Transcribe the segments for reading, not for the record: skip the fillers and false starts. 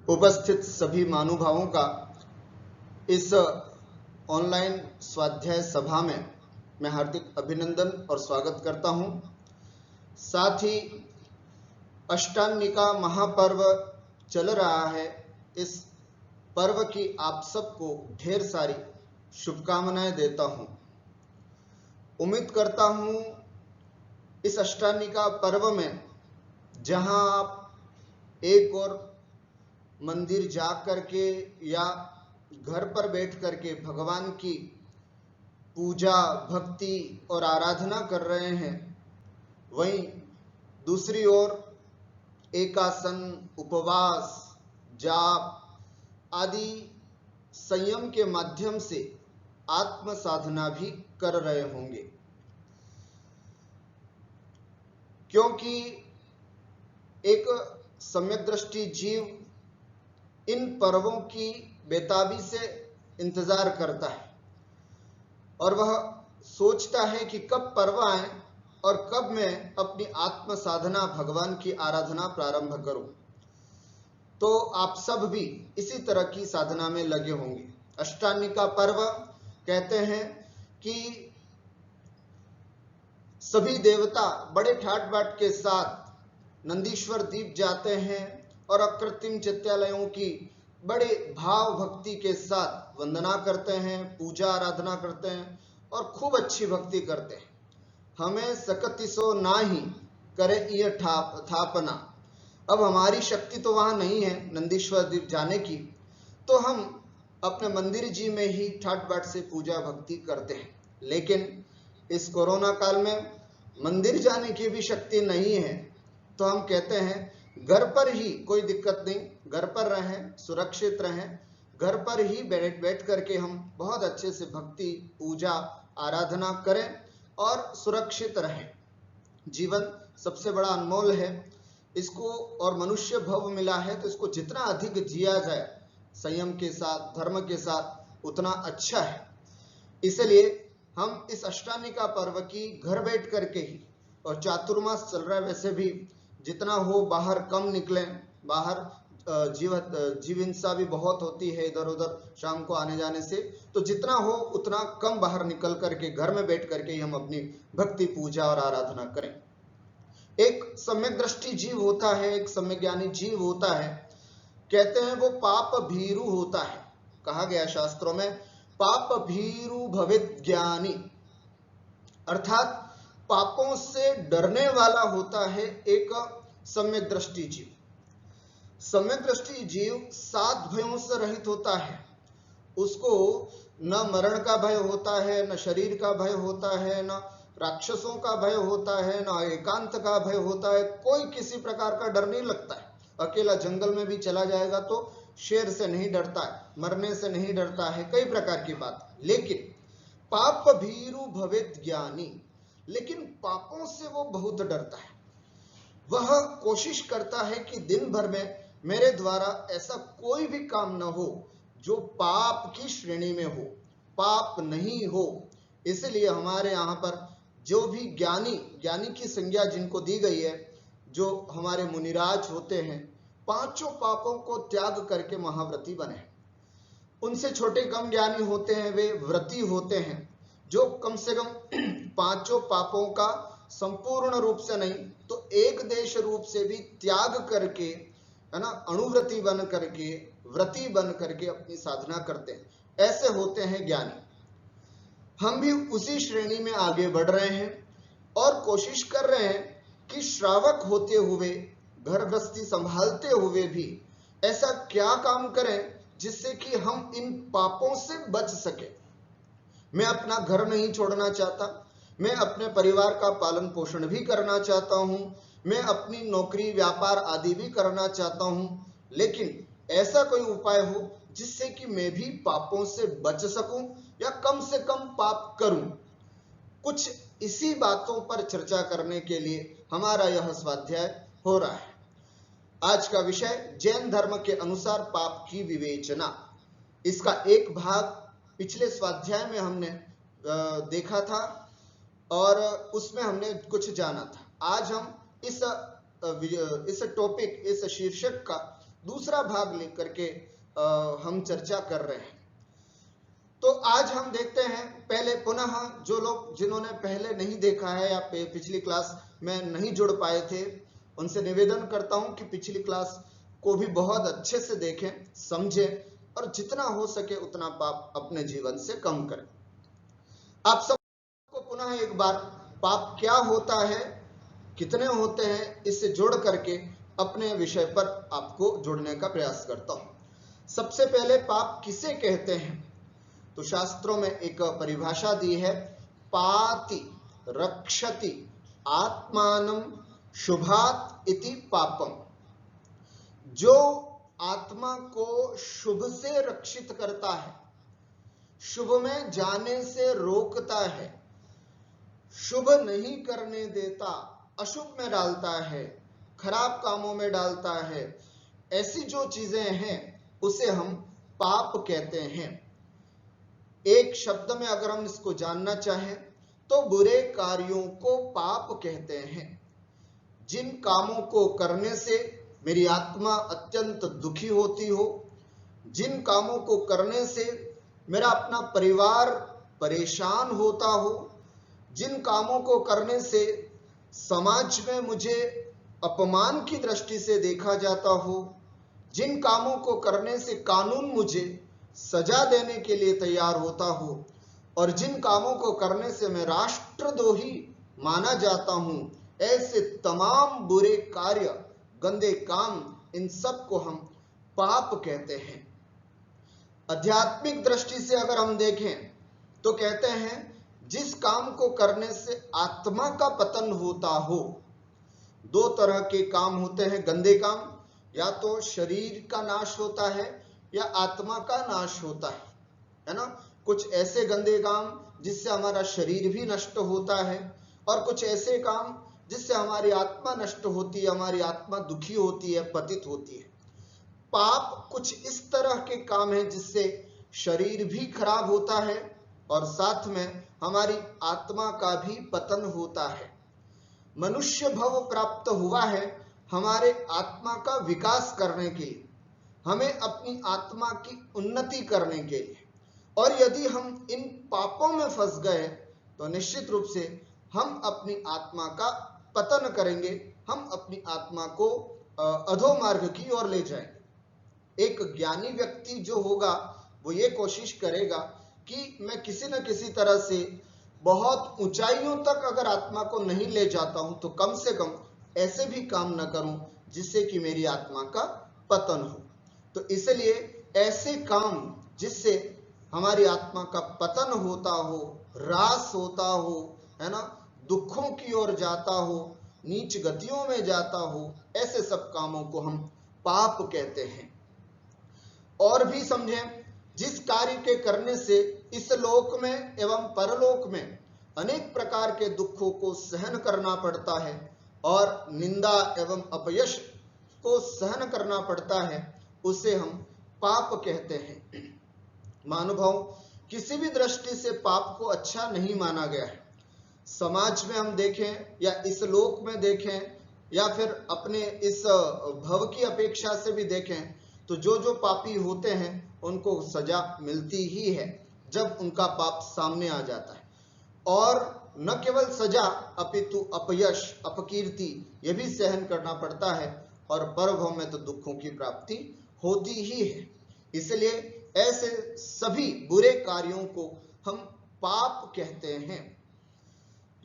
उपस्थित सभी महानुभावों का इस ऑनलाइन स्वाध्याय सभा में मैं हार्दिक अभिनंदन और स्वागत करता हूं। साथ ही अष्टांगिका महापर्व चल रहा है। इस पर्व की आप सबको ढेर सारी शुभकामनाएं देता हूं। उम्मीद करता हूं इस अष्टांगिका पर्व में जहां आप एक और मंदिर जा करके या घर पर बैठ करके भगवान की पूजा भक्ति और आराधना कर रहे हैं, वहीं दूसरी ओर एकासन, उपवास, जाप आदि संयम के माध्यम से आत्म साधना भी कर रहे होंगे, क्योंकि एक सम्यक दृष्टि जीव इन पर्वों की बेताबी से इंतजार करता है और वह सोचता है कि कब पर्व आए और कब मैं अपनी आत्म साधना भगवान की आराधना प्रारंभ करूं। तो आप सब भी इसी तरह की साधना में लगे होंगे। अष्टांगिका पर्व कहते हैं कि सभी देवता बड़े ठाट बाट के साथ नंदीश्वर दीप जाते हैं और अकृत्रिम चित्तालयों की बड़े भाव भक्ति के साथ वंदना करते हैं, पूजा आराधना करते हैं और खूब अच्छी भक्ति करते हैं। हमें सकतिसो नाही करे ये थापना। अब हमारी शक्ति तो वहां नहीं है नंदीश्वर दीप जाने की, तो हम अपने मंदिर जी में ही ठाट बाट से पूजा भक्ति करते हैं। लेकिन इस कोरोना काल में मंदिर जाने की भी शक्ति नहीं है, तो हम कहते हैं घर पर ही कोई दिक्कत नहीं, घर पर रहें, सुरक्षित रहें, घर पर ही बैठ करके हम बहुत अच्छे से भक्ति पूजा आराधना करें और सुरक्षित रहें। जीवन सबसे बड़ा अनमोल है, इसको और मनुष्य भव मिला है, तो इसको जितना अधिक जिया जाए संयम के साथ, धर्म के साथ, उतना अच्छा है। इसलिए हम इस अष्टांगिका पर्व की घर बैठ करके ही, और चातुर्मास चल रहा है वैसे भी, जितना हो बाहर कम निकलें। बाहर जीव हिंसा भी बहुत होती है इधर उधर शाम को आने जाने से, तो जितना हो उतना कम बाहर निकल करके घर में बैठ करके ही हम अपनी भक्ति पूजा और आराधना करें। एक सम्यक दृष्टि जीव होता है, एक सम्यक ज्ञानी जीव होता है, कहते हैं वो पाप भीरु होता है। कहा गया शास्त्रों में पाप भीरु भवेत् ज्ञानी, अर्थात पापों से डरने वाला होता है एक सम्यक दृष्टि जीव। सम्यक दृष्टि जीव 7 भयों से रहित होता है। उसको न मरण का भय होता है, न शरीर का भय होता है, न राक्षसों का भय होता है, न एकांत का भय होता है। कोई किसी प्रकार का डर नहीं लगता है। अकेला जंगल में भी चला जाएगा तो शेर से नहीं डरता है, मरने से नहीं डरता है, कई प्रकार की बात। लेकिन पाप भीरु भवेत् ज्ञानी, लेकिन पापों से वो बहुत डरता है। वह कोशिश करता है कि दिन भर में मेरे द्वारा ऐसा कोई भी काम न हो जो पाप की श्रेणी में हो, पाप नहीं हो। इसलिए हमारे यहाँ पर जो भी ज्ञानी की संज्ञा जिनको दी गई है, जो हमारे मुनिराज होते हैं, 5 पापों को त्याग करके महाव्रती बने। उनसे छोटे कम ज्ञानी होते हैं, वे व्रती होते हैं, जो कम से कम 5 पापों का संपूर्ण रूप से नहीं तो एक देश रूप से भी त्याग करके, है ना, अणुव्रती बन करके, व्रती बन करके अपनी साधना करते हैं। ऐसे होते हैं ज्ञानी। हम भी उसी श्रेणी में आगे बढ़ रहे हैं और कोशिश कर रहे हैं कि श्रावक होते हुए, घर गृहस्थी संभालते हुए भी ऐसा क्या काम करें जिससे कि हम इन पापों से बच सके। मैं अपना घर नहीं छोड़ना चाहता, मैं अपने परिवार का पालन पोषण भी करना चाहता हूं, मैं अपनी नौकरी व्यापार आदि भी करना चाहता हूं, लेकिन ऐसा कोई उपाय हो जिससे कि मैं भी पापों से बच सकूं या कम से कम पाप करूं। कुछ इसी बातों पर चर्चा करने के लिए हमारा यह स्वाध्याय हो रहा है। आज का विषय जैन धर्म के अनुसार पाप की विवेचना। इसका एक भाग पिछले स्वाध्याय में हमने देखा था और उसमें हमने कुछ जाना था। आज हम इस टॉपिक, इस शीर्षक का दूसरा भाग लेकर के हम चर्चा कर रहे हैं। तो आज हम देखते हैं, पहले पुनः जो लोग जिन्होंने पहले नहीं देखा है या पिछली क्लास में नहीं जुड़ पाए थे, उनसे निवेदन करता हूं कि पिछली क्लास को भी बहुत अच्छे से देखें, समझें और जितना हो सके उतना पाप अपने जीवन से कम करें। आप सबको पुनः एक बार पाप क्या होता है, कितने होते हैं, इससे जोड़ करके अपने विषय पर आपको जोड़ने का प्रयास करता हूं। सबसे पहले पाप किसे कहते हैं? तो शास्त्रों में एक परिभाषा दी है, पाति रक्षति आत्मानं शुभात इति पापम। जो आत्मा को शुभ से रक्षित करता है, शुभ में जाने से रोकता है, शुभ नहीं करने देता, अशुभ में डालता है, खराब कामों में डालता है, ऐसी जो चीजें हैं उसे हम पाप कहते हैं। एक शब्द में अगर हम इसको जानना चाहें तो बुरे कार्यों को पाप कहते हैं। जिन कामों को करने से मेरी आत्मा अत्यंत दुखी होती हो, जिन कामों को करने से मेरा अपना परिवार परेशान होता हो, जिन कामों को करने से समाज में मुझे अपमान की दृष्टि से देखा जाता हो, जिन कामों को करने से कानून मुझे सजा देने के लिए तैयार होता हो, और जिन कामों को करने से मैं राष्ट्रद्रोही माना जाता हूं, ऐसे तमाम बुरे कार्य, गंदे काम, इन सब को हम पाप कहते हैं। आध्यात्मिक दृष्टि से अगर हम देखें तो कहते हैं जिस काम को करने से आत्मा का पतन होता हो। दो तरह के काम होते हैं गंदे काम, या तो शरीर का नाश होता है या आत्मा का नाश होता है ना। कुछ ऐसे गंदे काम जिससे हमारा शरीर भी नष्ट होता है, और कुछ ऐसे काम जिससे हमारी आत्मा नष्ट होती है, हमारी आत्मा दुखी होती है, पतित होती है। पाप कुछ इस तरह के काम हैं जिससे शरीर भी खराब होता है और साथ में हमारी आत्मा का भी पतन होता है। मनुष्य भव प्राप्त हुआ है हमारे आत्मा का विकास करने के लिए, हमें अपनी आत्मा की उन्नति करने के लिए। और यदि हम इन पापों में फंस गए तो निश्चित रूप से हम अपनी आत्मा का पतन करेंगे, हम अपनी आत्मा को अधोमार्ग की ओर ले जाएंगे। एक ज्ञानी व्यक्ति जो होगा वो ये कोशिश करेगा कि मैं किसी न किसी तरह से बहुत ऊंचाइयों तक अगर आत्मा को नहीं ले जाता हूं तो कम से कम ऐसे भी काम न करूं जिससे कि मेरी आत्मा का पतन हो। तो इसलिए ऐसे काम जिससे हमारी आत्मा का पतन होता हो, ह्रास होता हो, है ना, दुखों की ओर जाता हो, नीच गतियों में जाता हो, ऐसे सब कामों को हम पाप कहते हैं। और भी समझें, जिस कार्य के करने से इस लोक में एवं परलोक में अनेक प्रकार के दुखों को सहन करना पड़ता है और निंदा एवं अपयश को सहन करना पड़ता है, उसे हम पाप कहते हैं। महानुभाव, किसी भी दृष्टि से पाप को अच्छा नहीं माना गया है। समाज में हम देखें या इस लोक में देखें या फिर अपने इस भव की अपेक्षा से भी देखें तो जो जो पापी होते हैं उनको सजा मिलती ही है जब उनका पाप सामने आ जाता है। और न केवल सजा अपितु अपयश, अपकीर्ति ये भी सहन करना पड़ता है, और परभव में तो दुखों की प्राप्ति होती ही है। इसलिए ऐसे सभी बुरे कार्यों को हम पाप कहते हैं।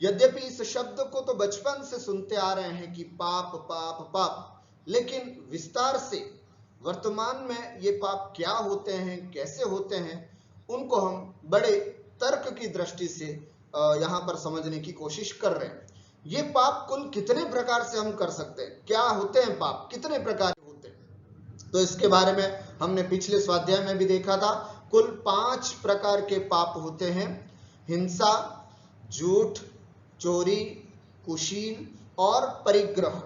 यद्यपि इस शब्द को तो बचपन से सुनते आ रहे हैं कि पाप पाप पाप, लेकिन विस्तार से वर्तमान में ये पाप क्या होते हैं, कैसे होते हैं, उनको हम बड़े तर्क की दृष्टि से यहाँ पर समझने की कोशिश कर रहे हैं। ये पाप कुल कितने प्रकार से हम कर सकते हैं, क्या होते हैं पाप, कितने प्रकार होते हैं, तो इसके बारे में हमने पिछले स्वाध्याय में भी देखा था। कुल 5 प्रकार के पाप होते हैं: हिंसा, झूठ, चोरी, कुशील और परिग्रह।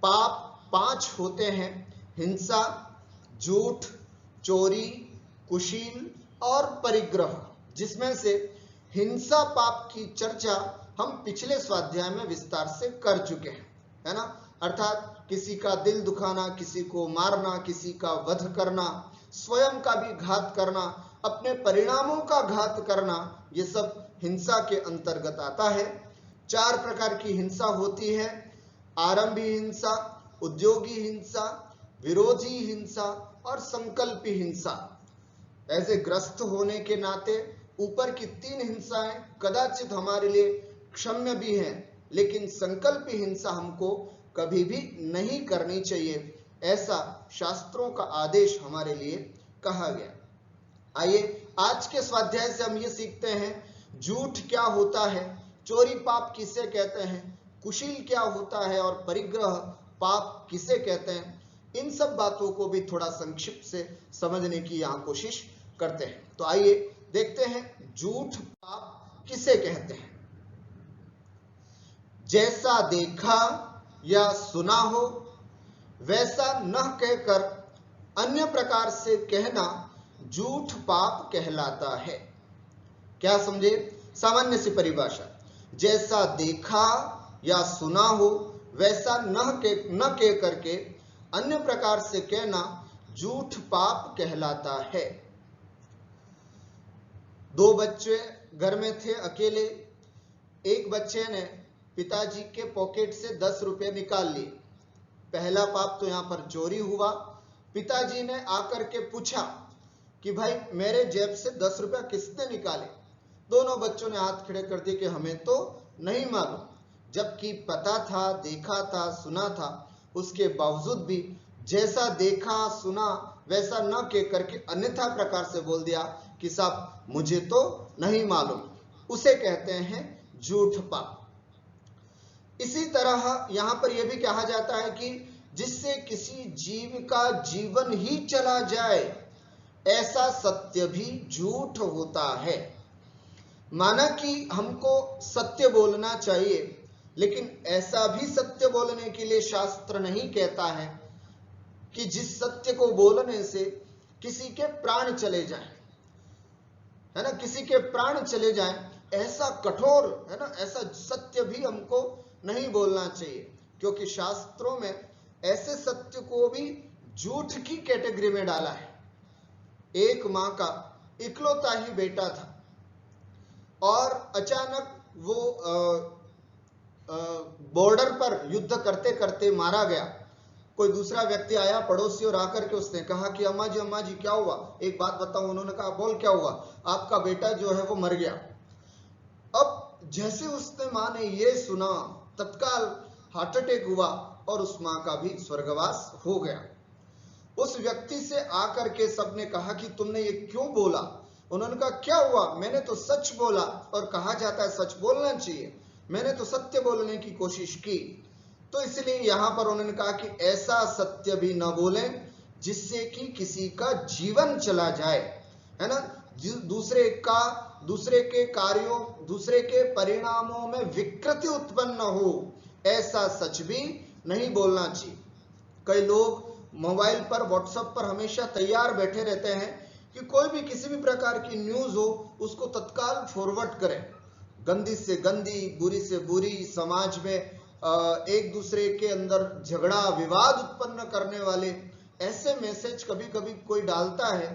पाप 5 होते हैं: हिंसा, झूठ, चोरी, कुशील और परिग्रह, जिसमें से हिंसा पाप की चर्चा हम पिछले स्वाध्याय में विस्तार से कर चुके हैं, है ना। अर्थात किसी का दिल दुखाना, किसी को मारना, किसी का वध करना, स्वयं का भी घात करना, अपने परिणामों का घात करना, ये सब हिंसा के अंतर्गत आता है। 4 प्रकार की हिंसा होती है: आरंभी हिंसा, उद्योगी हिंसा, विरोधी हिंसा और संकल्पी हिंसा। ऐसे ग्रस्त होने के नाते ऊपर की 3 हिंसाएं कदाचित हमारे लिए क्षम्य भी हैं, लेकिन संकल्पी हिंसा हमको कभी भी नहीं करनी चाहिए, ऐसा शास्त्रों का आदेश हमारे लिए कहा गया। आइए आज के स्वाध्याय से हम ये सीखते हैं झूठ क्या होता है, चोरी पाप किसे कहते हैं, कुशील क्या होता है और परिग्रह पाप किसे कहते हैं। इन सब बातों को भी थोड़ा संक्षिप्त से समझने की यहाँ कोशिश करते हैं। तो आइए देखते हैं झूठ पाप किसे कहते हैं। जैसा देखा या सुना हो वैसा न कहकर अन्य प्रकार से कहना झूठ पाप कहलाता है। क्या समझे? सामान्य सी परिभाषा, जैसा देखा या सुना हो वैसा न कह करके अन्य प्रकार से कहना झूठ पाप कहलाता है। 2 बच्चे घर में थे अकेले। एक बच्चे ने पिताजी के पॉकेट से 10 रुपए निकाल लिए। पहला पाप तो यहां पर चोरी हुआ। पिताजी ने आकर के पूछा कि भाई मेरे जेब से 10 रुपया किसने निकाले? दोनों बच्चों ने हाथ खड़े कर दिए कि हमें तो नहीं मालूम, जबकि पता था, देखा था, सुना था। उसके बावजूद भी जैसा देखा सुना वैसा न कह करके अन्यथा प्रकार से बोल दिया कि साहब मुझे तो नहीं मालूम, उसे कहते हैं झूठ पाप। इसी तरह यहां पर यह भी कहा जाता है कि जिससे किसी जीव का जीवन ही चला जाए ऐसा सत्य भी झूठ होता है। माना कि हमको सत्य बोलना चाहिए, लेकिन ऐसा भी सत्य बोलने के लिए शास्त्र नहीं कहता है कि जिस सत्य को बोलने से किसी के प्राण चले जाएं, है ना, किसी के प्राण चले जाएं, ऐसा कठोर, है ना, ऐसा सत्य भी हमको नहीं बोलना चाहिए, क्योंकि शास्त्रों में ऐसे सत्य को भी झूठ की कैटेगरी में डाला है। एक मां का इकलौता ही बेटा था और अचानक वो बॉर्डर पर युद्ध करते करते मारा गया। कोई दूसरा व्यक्ति आया, पड़ोसी, और आकर के उसने कहा कि अम्मा जी क्या हुआ, एक बात बताओ। उन्होंने कहा बोल क्या हुआ? आपका बेटा जो है वो मर गया। अब जैसे उसने मां ने ये सुना, तत्काल हार्ट अटैक हुआ और उस मां का भी स्वर्गवास हो गया। उस व्यक्ति से आकर के सबने कहा कि तुमने ये क्यों बोला? उन्होंने कहा क्या हुआ, मैंने तो सच बोला, और कहा जाता है सच बोलना चाहिए, मैंने तो सत्य बोलने की कोशिश की। तो इसलिए यहां पर उन्होंने कहा कि ऐसा सत्य भी न बोलें जिससे कि किसी का जीवन चला जाए, है ना, दूसरे के कार्यों, दूसरे के परिणामों में विकृति उत्पन्न हो, ऐसा सच भी नहीं बोलना चाहिए। कई लोग मोबाइल पर, व्हाट्सएप पर हमेशा तैयार बैठे रहते हैं कि कोई भी किसी भी प्रकार की न्यूज हो उसको तत्काल फॉरवर्ड करें। गंदी से गंदी, बुरी से बुरी, समाज में एक दूसरे के अंदर झगड़ा विवाद उत्पन्न करने वाले ऐसे मैसेज कभी कभी कोई डालता है,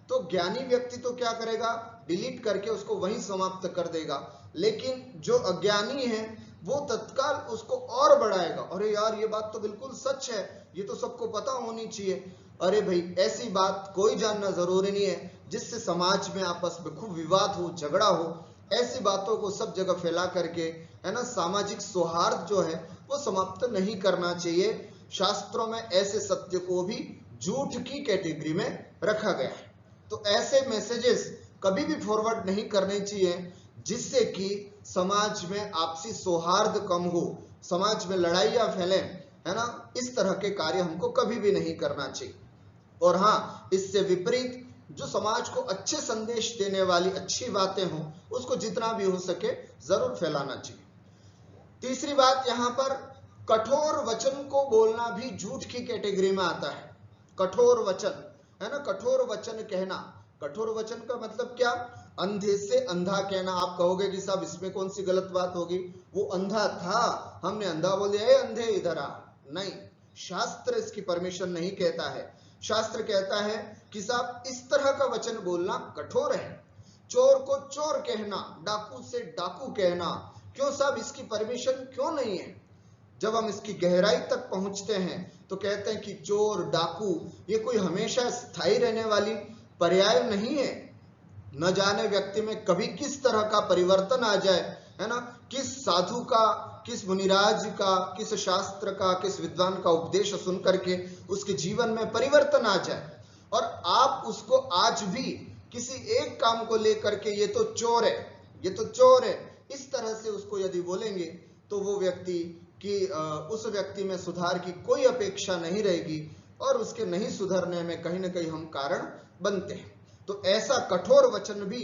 तो ज्ञानी व्यक्ति तो क्या करेगा, डिलीट करके उसको वहीं समाप्त कर देगा। लेकिन जो अज्ञानी है वो तत्काल उसको और बढ़ाएगा, अरे यार ये बात तो बिल्कुल सच है, ये तो सबको पता होनी चाहिए। अरे भाई ऐसी बात कोई जानना जरूरी नहीं है जिससे समाज में आपस में खूब विवाद हो, झगड़ा हो। ऐसी बातों को सब जगह फैला करके, है ना, सामाजिक सौहार्द जो है वो समाप्त नहीं करना चाहिए। शास्त्रों में ऐसे सत्य को भी झूठ की कैटेगरी में रखा गया है। तो ऐसे मैसेजेस कभी भी फॉरवर्ड नहीं करने चाहिए जिससे कि समाज में आपसी सौहार्द कम हो, समाज में लड़ाइयां फैले, है ना, इस तरह के कार्य हमको कभी भी नहीं करना चाहिए। और हाँ, इससे विपरीत जो समाज को अच्छे संदेश देने वाली अच्छी बातें हों उसको जितना भी हो सके जरूर फैलाना चाहिए। तीसरी बात, यहाँ पर कठोर वचन को बोलना भी झूठ की कैटेगरी में आता है। कठोर वचन, है ना, कठोर वचन कहना। कठोर वचन का मतलब क्या? अंधे से अंधा कहना। आप कहोगे कि साहब इसमें कौन सी गलत बात होगी, वो अंधा था, हमने अंधा बोल दिया, अंधे इधर आ। नहीं, शास्त्र इसकी परमिशन नहीं कहता है। शास्त्र कहता है कि साहब इस तरह का वचन बोलना कठोर है। चोर को चोर कहना, डाकू से डाकू कहना, क्यों साहब इसकी परमिशन क्यों नहीं है? जब हम इसकी गहराई तक पहुंचते हैं तो कहते हैं कि चोर डाकू ये कोई हमेशा स्थायी रहने वाली पर्याय नहीं है। न जाने व्यक्ति में कभी किस तरह का परिवर्तन आ जाए, है ना, किस साधु का, किस मुनिराज का, किस शास्त्र का, किस विद्वान का उपदेश सुन करके उसके जीवन में परिवर्तन आ जाए और आप उसको आज भी किसी एक काम को लेकर के ये तो चोर है, ये तो चोर है, इस तरह से उसको यदि बोलेंगे तो वो व्यक्ति कि उस व्यक्ति में सुधार की कोई अपेक्षा नहीं रहेगी और उसके नहीं सुधरने में कहीं ना कहीं हम कारण बनते हैं। तो ऐसा कठोर वचन भी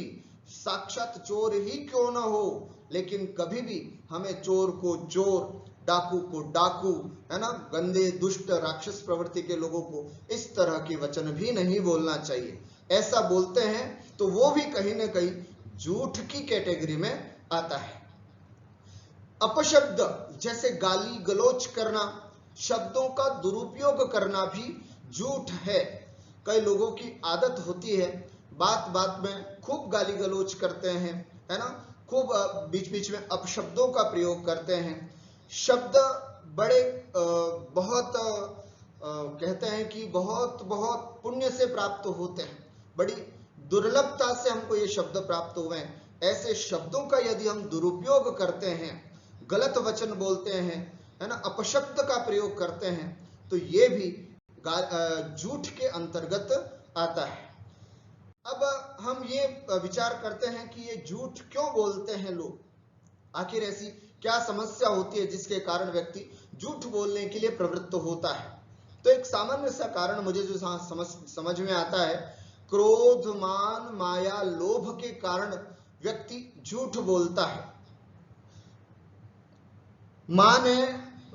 साक्षात चोर ही क्यों ना हो, लेकिन कभी भी हमें चोर को चोर, डाकू को डाकू, है ना, गंदे दुष्ट राक्षस प्रवृत्ति के लोगों को इस तरह के वचन भी नहीं बोलना चाहिए। ऐसा बोलते हैं तो वो भी कहीं ना कहीं झूठ की कैटेगरी में आता है। अपशब्द जैसे गाली गलौज करना, शब्दों का दुरुपयोग करना भी झूठ है। कई लोगों की आदत होती है बात बात में खूब गाली गलौज करते हैं, है ना, खूब बीच बीच में अपशब्दों का प्रयोग करते हैं। शब्द बड़े बहुत कहते हैं कि बहुत बहुत पुण्य से प्राप्त होते हैं, बड़ी दुर्लभता से हमको ये शब्द प्राप्त हुए हैं। ऐसे शब्दों का यदि हम दुरुपयोग करते हैं, गलत वचन बोलते हैं, है ना, अपशब्द का प्रयोग करते हैं, तो ये भी झूठ के अंतर्गत आता है। अब हम ये विचार करते हैं कि ये झूठ क्यों बोलते हैं लोग, आखिर ऐसी क्या समस्या होती है जिसके कारण व्यक्ति झूठ बोलने के लिए प्रवृत्त होता है। तो एक सामान्य सा कारण मुझे जो समझ में आता है, क्रोध, मान, माया, लोभ के कारण व्यक्ति झूठ बोलता है। मां ने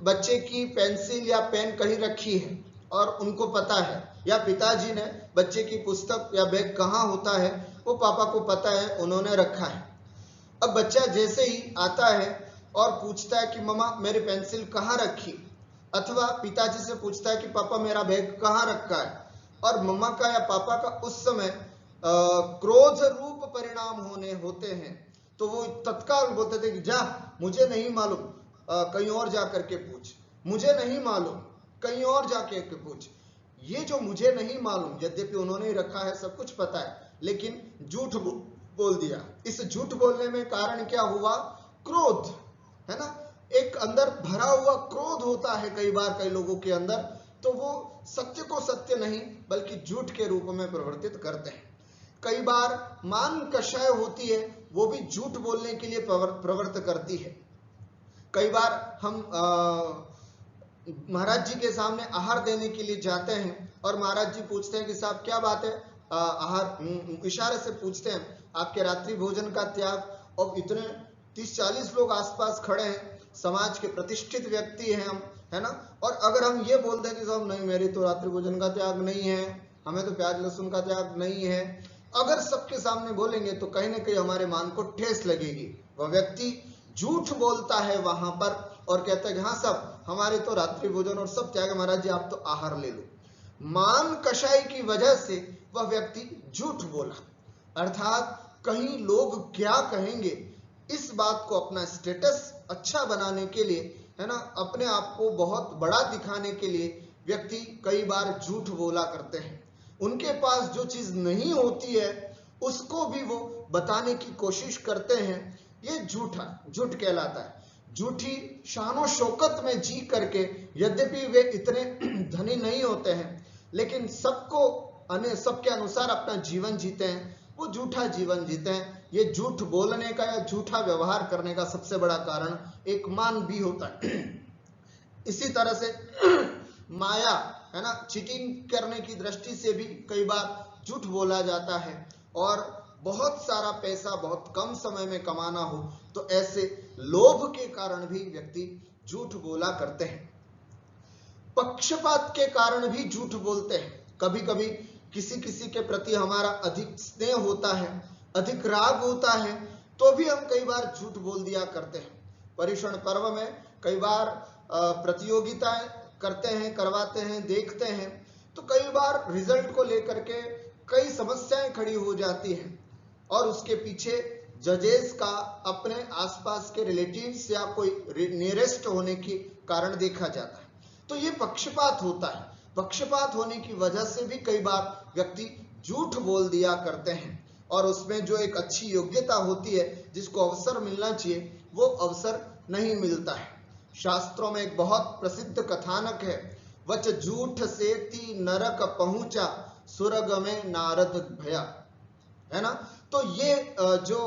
बच्चे की पेंसिल या पेन कहीं रखी है और उनको पता है, या पिताजी ने बच्चे की पुस्तक या बैग कहाँ होता है वो पापा को पता है, उन्होंने रखा है। अब बच्चा जैसे ही आता है और पूछता है कि मम्मा मेरी पेंसिल कहाँ रखी, अथवा पिताजी से पूछता है कि पापा मेरा बैग कहाँ रखा है, और मम्मा का या पापा का उस समय क्रोध रूप परिणाम होते हैं, तो वो तत्काल बोलते थे कि जा मुझे नहीं मालूम, कहीं और जा करके पूछ, मुझे नहीं मालूम, कहीं और जाके पूछ। ये जो मुझे नहीं मालूम, यद्यपि उन्होंने ही रखा है, सब कुछ पता है, लेकिन झूठ बोल दिया। इस झूठ बोलने में कारण क्या हुआ? क्रोध, है ना, एक अंदर भरा हुआ क्रोध होता है कई बार कई लोगों के अंदर, तो वो सत्य को सत्य नहीं बल्कि झूठ के रूप में परिवर्तित करते हैं। कई बार मान कषाय होती है, वो भी झूठ बोलने के लिए प्रवृत्त करती है। कई बार हम महाराज जी के सामने आहार देने के लिए जाते हैं और महाराज जी पूछते हैं कि साहब क्या बात है, आहार, इशारे से पूछते हैं आपके रात्रि भोजन का त्याग, और इतने 30-40 लोग आसपास खड़े हैं, समाज के प्रतिष्ठित व्यक्ति हैं हम, है ना, और अगर हम ये बोलते हैं कि साहब नहीं मेरी तो रात्रि भोजन का त्याग नहीं है, हमें तो प्याज लहसुन का त्याग नहीं है, अगर सबके सामने बोलेंगे तो कहीं ना कहीं हमारे मान को ठेस लगेगी। वह व्यक्ति झूठ बोलता है वहां पर और कहता है कि हाँ सब हमारे तो रात्रि भोजन और सब त्याग, महाराज जी आप तो आहार ले लो। मान कषाई की वजह से वह व्यक्ति झूठ बोला, अर्थात कहीं लोग क्या कहेंगे इस बात को अपना स्टेटस अच्छा बनाने के लिए, है ना, अपने आप को बहुत बड़ा दिखाने के लिए व्यक्ति कई बार झूठ बोला करते हैं। उनके पास जो चीज नहीं होती है उसको भी वो बताने की कोशिश करते हैं, ये झूठ कहलाता है। झूठी शानो शौकत में जी करके, यद्यपि वे इतने धनी नहीं होते हैं लेकिन सबके अनुसार अपना जीवन जीते हैं, वो झूठा जीवन जीते हैं। ये झूठ बोलने का या झूठा व्यवहार करने का सबसे बड़ा कारण एक मान भी होता है। इसी तरह से माया, है ना, चीटिंग करने की दृष्टि से भी कई बार झूठ बोला जाता है, और बहुत सारा पैसा बहुत कम समय में कमाना हो तो ऐसे लोभ के कारण भी व्यक्ति झूठ बोला करते हैं। पक्षपात के कारण भी झूठ बोलते हैं। कभी कभी किसी के प्रति हमारा अधिक स्नेह होता है, अधिक राग होता है, तो भी हम कई बार झूठ बोल दिया करते हैं। पर्युषण पर्व में कई बार प्रतियोगिताएं करते हैं, करवाते हैं, देखते हैं, तो कई बार रिजल्ट को लेकर के कई समस्याएं खड़ी हो जाती हैं और उसके पीछे जजेस का अपने आसपास के रिलेटिव्स या कोई नियरेस्ट होने के कारण देखा जाता है। तो ये पक्षपात होता है। पक्षपात होने की वजह से भी कई बार व्यक्ति झूठ बोल दिया करते हैं और उसमें जो एक अच्छी योग्यता होती है, जिसको अवसर मिलना चाहिए, वो अवसर नहीं मिलता है। शास्त्रों में एक बहुत प्रसिद्ध कथानक है, वच झूठ सेती नरक पहुंचा, सुरग में नारद भया, है ना। तो ये जो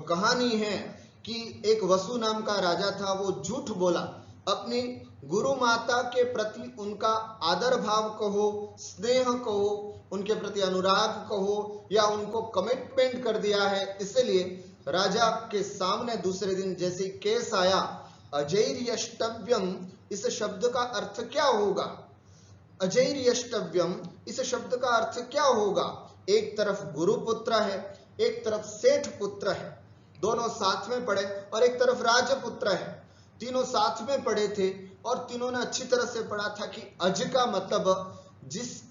कहानी है कि एक वसु नाम का राजा था, वो झूठ बोला, अपनी गुरु माता के प्रति उनका आदर भाव कहो, स्नेह कहो, उनके प्रति अनुराग कहो, या उनको कमिटमेंट कर दिया है, इसलिए राजा के सामने दूसरे दिन जैसे केस आया, अजैर्यष्टव्यम, इस शब्द का अर्थ क्या होगा? अजैर्यष्टव्यम, इस शब्द का अर्थ क्या होगा? एक तरफ गुरु पुत्र है, एक तरफ सेठ पुत्र है, दोनों साथ में पढ़े, और एक तरफ राजपुत्र है, तीनों साथ में पढ़े थे और तीनों ने अच्छी तरह से पढ़ा था कि अज का मतलब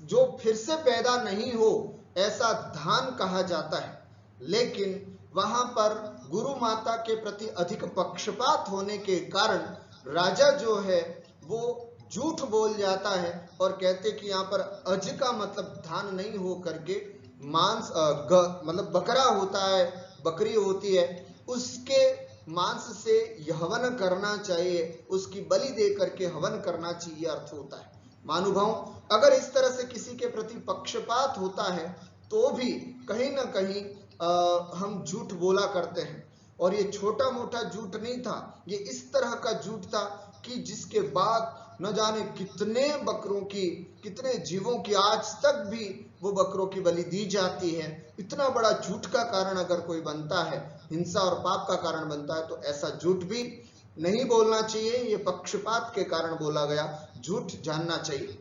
जो फिर से पैदा नहीं हो, ऐसा धान कहा जाता है। लेकिन वहां पर गुरु माता के प्रति अधिक पक्षपात होने के कारण राजा जो है वो झूठ बोल जाता है और कहते कि यहाँ पर अज का मतलब धान नहीं हो करके मांस मतलब बकरा होता है, बकरी होती है, उसके मांस से हवन करना चाहिए, उसकी बलि दे करके हवन करना चाहिए, अर्थ होता है। महानुभाव, अगर इस तरह से किसी के प्रति पक्षपात होता है तो भी कहीं ना कहीं हम झूठ बोला करते हैं। और ये छोटा मोटा झूठ नहीं था, ये इस तरह का झूठ था कि जिसके बाद न जाने कितने बकरों की, कितने जीवों की आज तक भी वो बकरों की बलि दी जाती है। इतना बड़ा झूठ का कारण अगर कोई बनता है, हिंसा और पाप का कारण बनता है, तो ऐसा झूठ भी नहीं बोलना चाहिए। ये पक्षपात के कारण बोला गया, झूठ जानना चाहिए।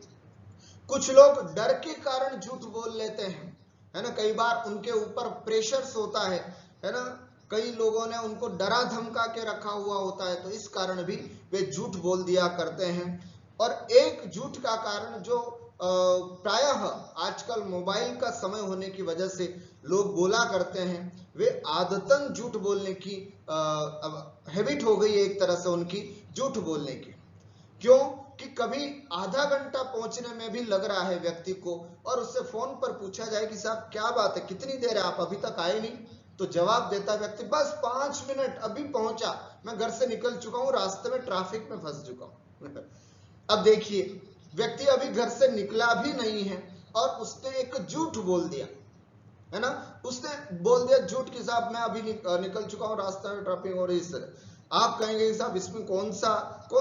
कुछ लोग डर के कारण झूठ बोल लेते हैं, है ना। कई बार उनके ऊपर प्रेशर्स होता है ना, कई लोगों ने उनको डरा धमका के रखा हुआ होता है, तो इस कारण भी वे झूठ बोल दिया करते हैं। और एक झूठ का कारण जो प्रायः आजकल मोबाइल का समय होने की वजह से लोग बोला करते हैं, वे आदतन झूठ बोलने की हैबिट हो गई है एक तरह से उनकी झूठ बोलने की। क्यों कि कभी आधा घंटा पहुंचने में भी लग रहा है व्यक्ति को, और उससे फोन पर पूछा जाए कि साहब क्या बात है, कितनी देर है, आप अभी तक आए नहीं, तो जवाब देता व्यक्ति बस 5 मिनट, अभी पहुंचा, मैं घर से निकल चुका हूं, रास्ते में ट्रैफिक में फंस चुका हूं। अब देखिए, व्यक्ति अभी घर से निकला भी नहीं है और उसने एक झूठ बोल दिया, है ना। उसने बोल दिया झूठ कि साहब मैं अभी निकल चुका हूं, रास्ते में ट्रैफिक हो रही है। आप कहेंगे साहब इसमें कौन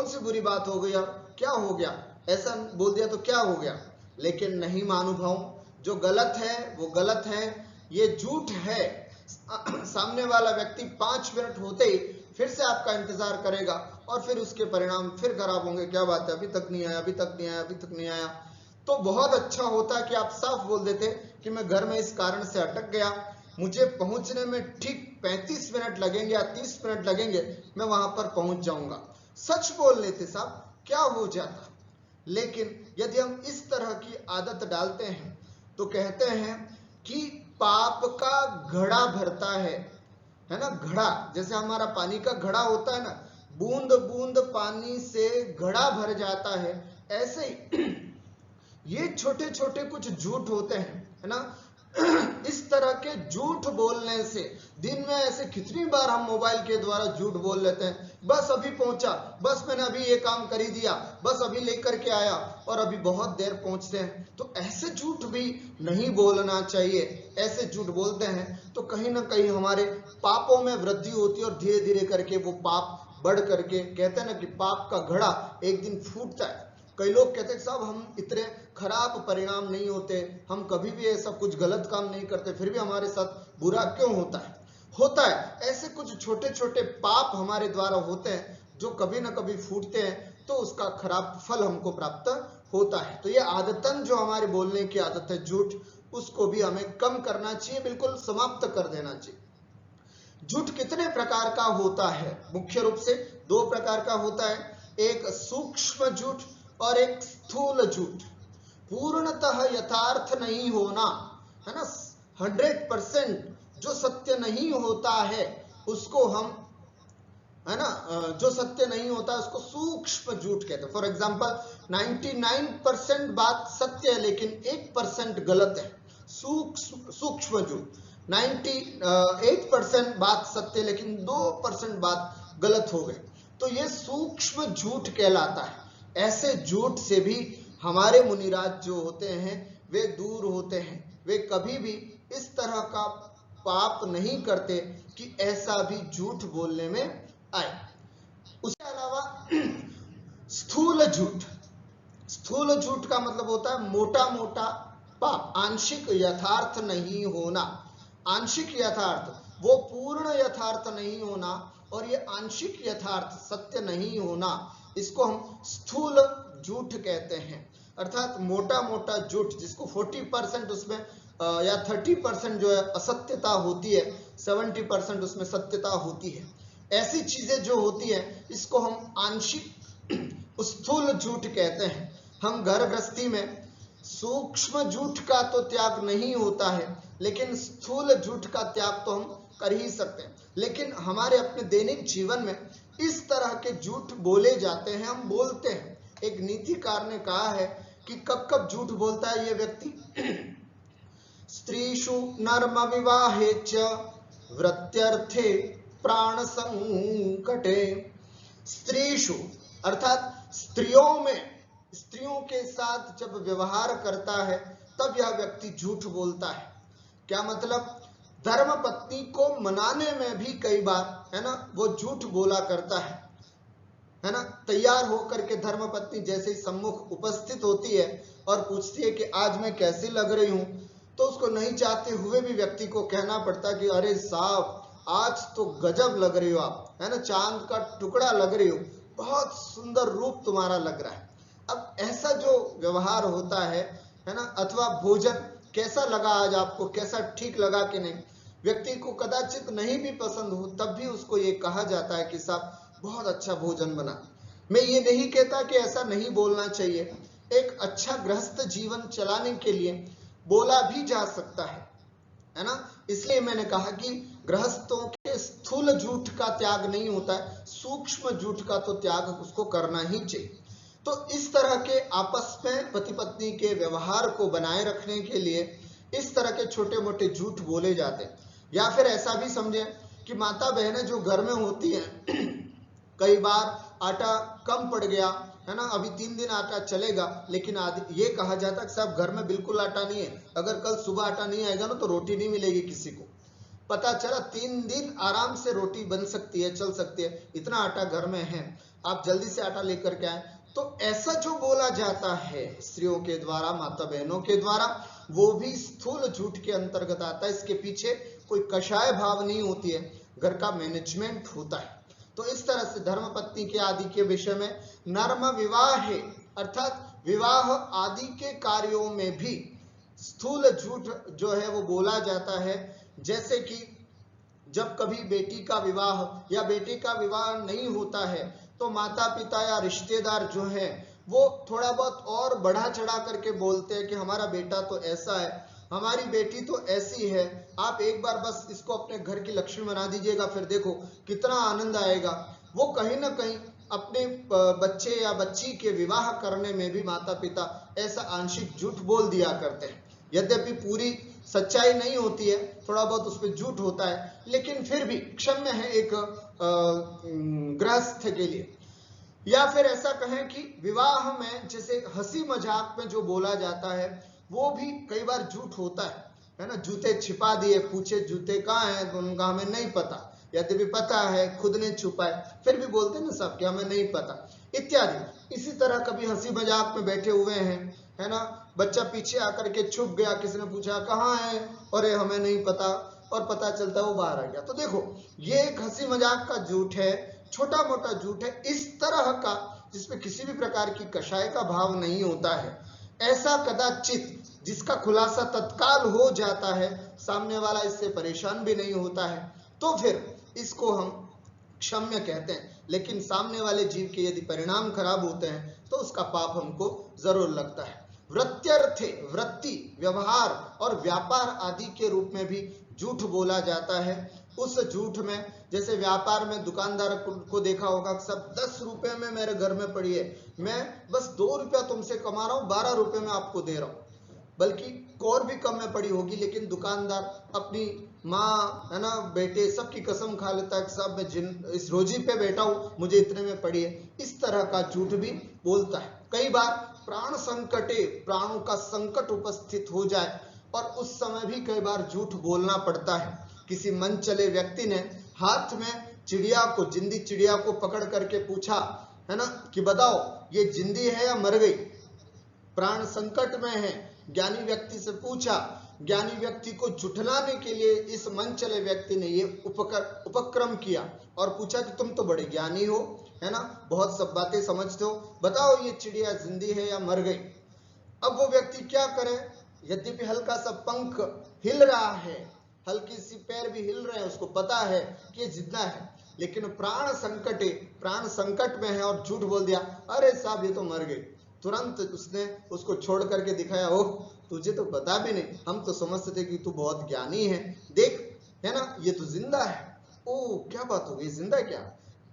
सी बुरी बात हो गई, क्या हो गया, ऐसा बोल दिया तो क्या हो गया। लेकिन नहीं महानुभाव, जो गलत है वो गलत है, ये झूठ है। सामने वाला व्यक्ति 5 मिनट होते ही फिर से आपका इंतजार करेगा और फिर उसके परिणाम फिर खराब होंगे। क्या बात है, अभी तक नहीं आया, अभी तक नहीं आया, अभी तक नहीं आया। तो बहुत अच्छा होता है कि आप साफ बोल देते कि मैं घर में इस कारण से अटक गया, मुझे पहुंचने में ठीक 35 मिनट लगेंगे या 30 मिनट लगेंगे, मैं वहां पर पहुंच जाऊंगा। सच बोल लेते साहब, क्या हो जाता। लेकिन यदि हम इस तरह की आदत डालते हैं तो कहते हैं कि पाप का घड़ा भरता है ना। घड़ा जैसे हमारा पानी का घड़ा होता है ना, बूंद बूंद पानी से घड़ा भर जाता है, ऐसे ही ये छोटे छोटे कुछ झूठ होते हैं, है ना। इस तरह के झूठ बोलने से दिन में ऐसे कितनी बार हम मोबाइल के द्वारा झूठ बोल लेते हैं, बस अभी पहुंचा, बस मैंने अभी ये काम कर ही दिया, बस अभी लेकर के आया, और अभी बहुत देर पहुंचते हैं। तो ऐसे झूठ भी नहीं बोलना चाहिए। ऐसे झूठ बोलते हैं तो कहीं ना कहीं हमारे पापों में वृद्धि होती है और धीरे धीरे करके वो पाप बढ़ करके, कहते हैं ना कि पाप का घड़ा एक दिन फूटता है। कई लोग कहते हैं साहब हम इतने खराब परिणाम नहीं होते, हम कभी भी ऐसा कुछ गलत काम नहीं करते, फिर भी हमारे साथ बुरा क्यों होता है। ऐसे कुछ छोटे छोटे पाप हमारे द्वारा होते हैं जो कभी ना कभी फूटते हैं, तो उसका खराब फल हमको प्राप्त होता है। तो ये आदतन जो हमारे बोलने की आदत है झूठ, उसको भी हमें कम करना चाहिए, बिल्कुल समाप्त कर देना चाहिए। झूठ कितने प्रकार का होता है? मुख्य रूप से 2 प्रकार का होता है। एक सूक्ष्म झूठ और एक स्थूल झूठ, पूर्णतः यथार्थ नहीं होना, है ना, 100% जो सत्य नहीं होता है उसको हम, है ना, जो सत्य नहीं होता उसको सूक्ष्म झूठ कहते हैं। फॉर एग्जाम्पल 99% बात सत्य है लेकिन 1% गलत है, सूक्ष्म झूठ। 98% बात सत्य लेकिन 2% बात गलत हो गई, तो ये सूक्ष्म झूठ कहलाता है। ऐसे झूठ से भी हमारे मुनिराज जो होते हैं वे दूर होते हैं, वे कभी भी इस तरह का पाप नहीं करते कि ऐसा भी झूठ बोलने में आए। उसके अलावा स्थूल झूठ, स्थूल झूठ का मतलब होता है मोटा मोटा पाप, आंशिक यथार्थ नहीं होना। आंशिक यथार्थ, वो पूर्ण यथार्थ नहीं होना और ये आंशिक यथार्थ सत्य नहीं होना, इसको हम स्थूल झूठ कहते हैं। अर्थात मोटा मोटा झूठ जिसको 40% उसमें या 30% जो है असत्यता होती है, 70% उसमें सत्यता होती है, ऐसी चीजें जो होती है इसको हम आंशिक स्थूल झूठ कहते हैं। हम घर गृहस्थी में सूक्ष्म झूठ का तो त्याग नहीं होता है लेकिन स्थूल झूठ का त्याग तो हम कर ही सकते हैं। लेकिन हमारे अपने दैनिक जीवन में इस तरह के झूठ बोले जाते हैं, हम बोलते हैं। एक नीतिकार ने कहा है कि कब कब झूठ बोलता है ये व्यक्ति, स्त्रीषु नर्म विवाहे च वृत्यर्थे प्राण संकटे। स्त्रीषु अर्थात स्त्रियों में, स्त्रियों के साथ जब व्यवहार करता है तब यह व्यक्ति झूठ बोलता है। क्या मतलब, धर्म पत्नी को मनाने में भी कई बार, है ना, वो झूठ बोला करता है ना। तैयार होकर के धर्म पत्नी जैसे ही सम्मुख उपस्थित होती है और पूछती है कि आज मैं कैसी लग रही हूं, तो उसको नहीं चाहते हुए भी व्यक्ति को कहना पड़ता कि अरे साहब आज तो गजब लग रही हो आप, है ना, चांद का टुकड़ा लग रही हो, बहुत सुंदर रूप तुम्हारा लग रहा है। अब ऐसा जो व्यवहार होता है ना, अथवा भोजन कैसा लगा आज आपको, कैसा ठीक लगा कि नहीं, व्यक्ति को कदाचित नहीं भी पसंद हो तब भी उसको ये कहा जाता है कि साहब बहुत अच्छा भोजन बना। मैं ये नहीं कहता कि ऐसा नहीं बोलना चाहिए, एक अच्छा गृहस्थ जीवन चलाने के लिए बोला भी जा सकता है ना। इसलिए मैंने कहा कि गृहस्थों के स्थूल झूठ का त्याग नहीं होता है, सूक्ष्म झूठ का तो त्याग उसको करना ही चाहिए। तो इस तरह के आपस में पति पत्नी के व्यवहार को बनाए रखने के लिए इस तरह के छोटे मोटे झूठ बोले जाते हैं। या फिर ऐसा भी समझे कि माता बहनें जो घर में होती हैं कई बार आटा कम पड़ गया, है ना, अभी 3 दिन आटा चलेगा, लेकिन ये कहा जाता है कि साहब घर में बिल्कुल आटा नहीं है, अगर कल सुबह आटा नहीं आएगा ना तो रोटी नहीं मिलेगी किसी को। पता चला 3 दिन आराम से रोटी बन सकती है, चल सकती है, इतना आटा घर में है, आप जल्दी से आटा लेकर के आए। तो ऐसा जो बोला जाता है स्त्रियों के द्वारा, माता बहनों के द्वारा, वो भी स्थूल झूठ के अंतर्गत आता है। इसके पीछे कोई कषाय भाव नहीं होती है, घर का मैनेजमेंट होता है। तो इस तरह से धर्म पत्नी के आदि के विषय में नर्म विवाह अर्थात विवाह आदि के कार्यों में भी स्थूल झूठ जो है वो बोला जाता है। जैसे कि जब कभी बेटी का विवाह या बेटे का विवाह नहीं होता है तो माता पिता या रिश्तेदार जो हैं वो थोड़ा बहुत और बढ़ा चढ़ा करके बोलते हैं कि हमारा बेटा तो ऐसा है, हमारी बेटी तो ऐसी है, आप एक बार बस इसको अपने घर की लक्ष्मी बना दीजिएगा, फिर देखो कितना आनंद आएगा। वो कहीं ना कहीं अपने बच्चे या बच्ची के विवाह करने में भी माता पिता ऐसा आंशिक झूठ बोल दिया करते हैं। यद्यपि पूरी सच्चाई नहीं होती है, थोड़ा बहुत उसमें झूठ होता है, लेकिन फिर भी क्षम्य है एक गृहस्थ के लिए। या फिर ऐसा कहें कि विवाह में जैसे हंसी मजाक में जो बोला जाता है वो भी कई बार झूठ होता है ना। जूते छिपा दिए, पूछे जूते कहाँ हैं तो उनका हमें नहीं पता, यद्यपि पता है खुद ने छुपाए, फिर भी बोलते ना सब कि हमें नहीं पता इत्यादि। इसी तरह कभी हंसी मजाक में बैठे हुए हैं, है ना, बच्चा पीछे आकर के छुप गया, किसी ने पूछा कहाँ है, अरे हमें नहीं पता, और पता चलता है वो बाहर आ गया। तो देखो ये एक हंसी मजाक का झूठ है, छोटा मोटा झूठ है, इस तरह का जिसमें किसी भी प्रकार की कषाय का भाव नहीं होता है। ऐसा कदाचित जिसका खुलासा तत्काल हो जाता है, सामने वाला इससे परेशान भी नहीं होता है, तो फिर इसको हम क्षम्य कहते हैं, लेकिन सामने वाले जीव के यदि परिणाम खराब होते हैं तो उसका पाप हमको जरूर लगता है। वृत्त्यर्थे, वृत्ति, व्यवहार और व्यापार आदि के रूप में भी झूठ बोला जाता है। उस झूठ में, जैसे व्यापार में दुकानदार को देखा होगा, सब 10 रुपए में मेरे घर में पड़ी है, मैं बस 2 रुपया तुमसे कमा रहा हूं, 12 रुपए में आपको दे रहा हूं, बल्कि और भी कम में पड़ी होगी, लेकिन दुकानदार अपनी माँ, है ना, बेटे, सबकी कसम खा लेता है कि साहब मैं इस रोजी पे बैठा हूं, मुझे इतने में पड़ी है। इस तरह का झूठ भी बोलता है। कई बार प्राण संकटे, प्राणों का संकट उपस्थित हो जाए और उस समय भी कई बार झूठ बोलना पड़ता है। किसी मन चले व्यक्ति ने हाथ में चिड़िया को, जिंदी चिड़िया को पकड़ करके पूछा, है ना, कि बताओ ये जिंदी है या मर गई, प्राण संकट में है। ज्ञानी व्यक्ति से पूछा, ज्ञानी व्यक्ति को झुठलाने के लिए इस मन चले व्यक्ति ने ये उपक्रम किया और पूछा कि तुम तो बड़े ज्ञानी हो, है ना, बहुत सब बातें समझते हो, बताओ ये चिड़िया जिंदी है या मर गई। अब वो व्यक्ति क्या करे, यद्यपि हल्का सा पंख हिल रहा है, हल्की सी पैर भी हिल रहे हैं, उसको पता है कि ये जिंदा है, लेकिन प्राण संकट में है और झूठ बोल दिया, अरे साहब ये तो मर गई। तुरंत उसने उसको छोड़ करके दिखाया, ओह तुझे तो पता भी नहीं, हम तो समझते थे कि तू बहुत ज्ञानी है, देख, है ना, ये तो जिंदा है। ओह क्या बात हो गई, जिंदा क्या।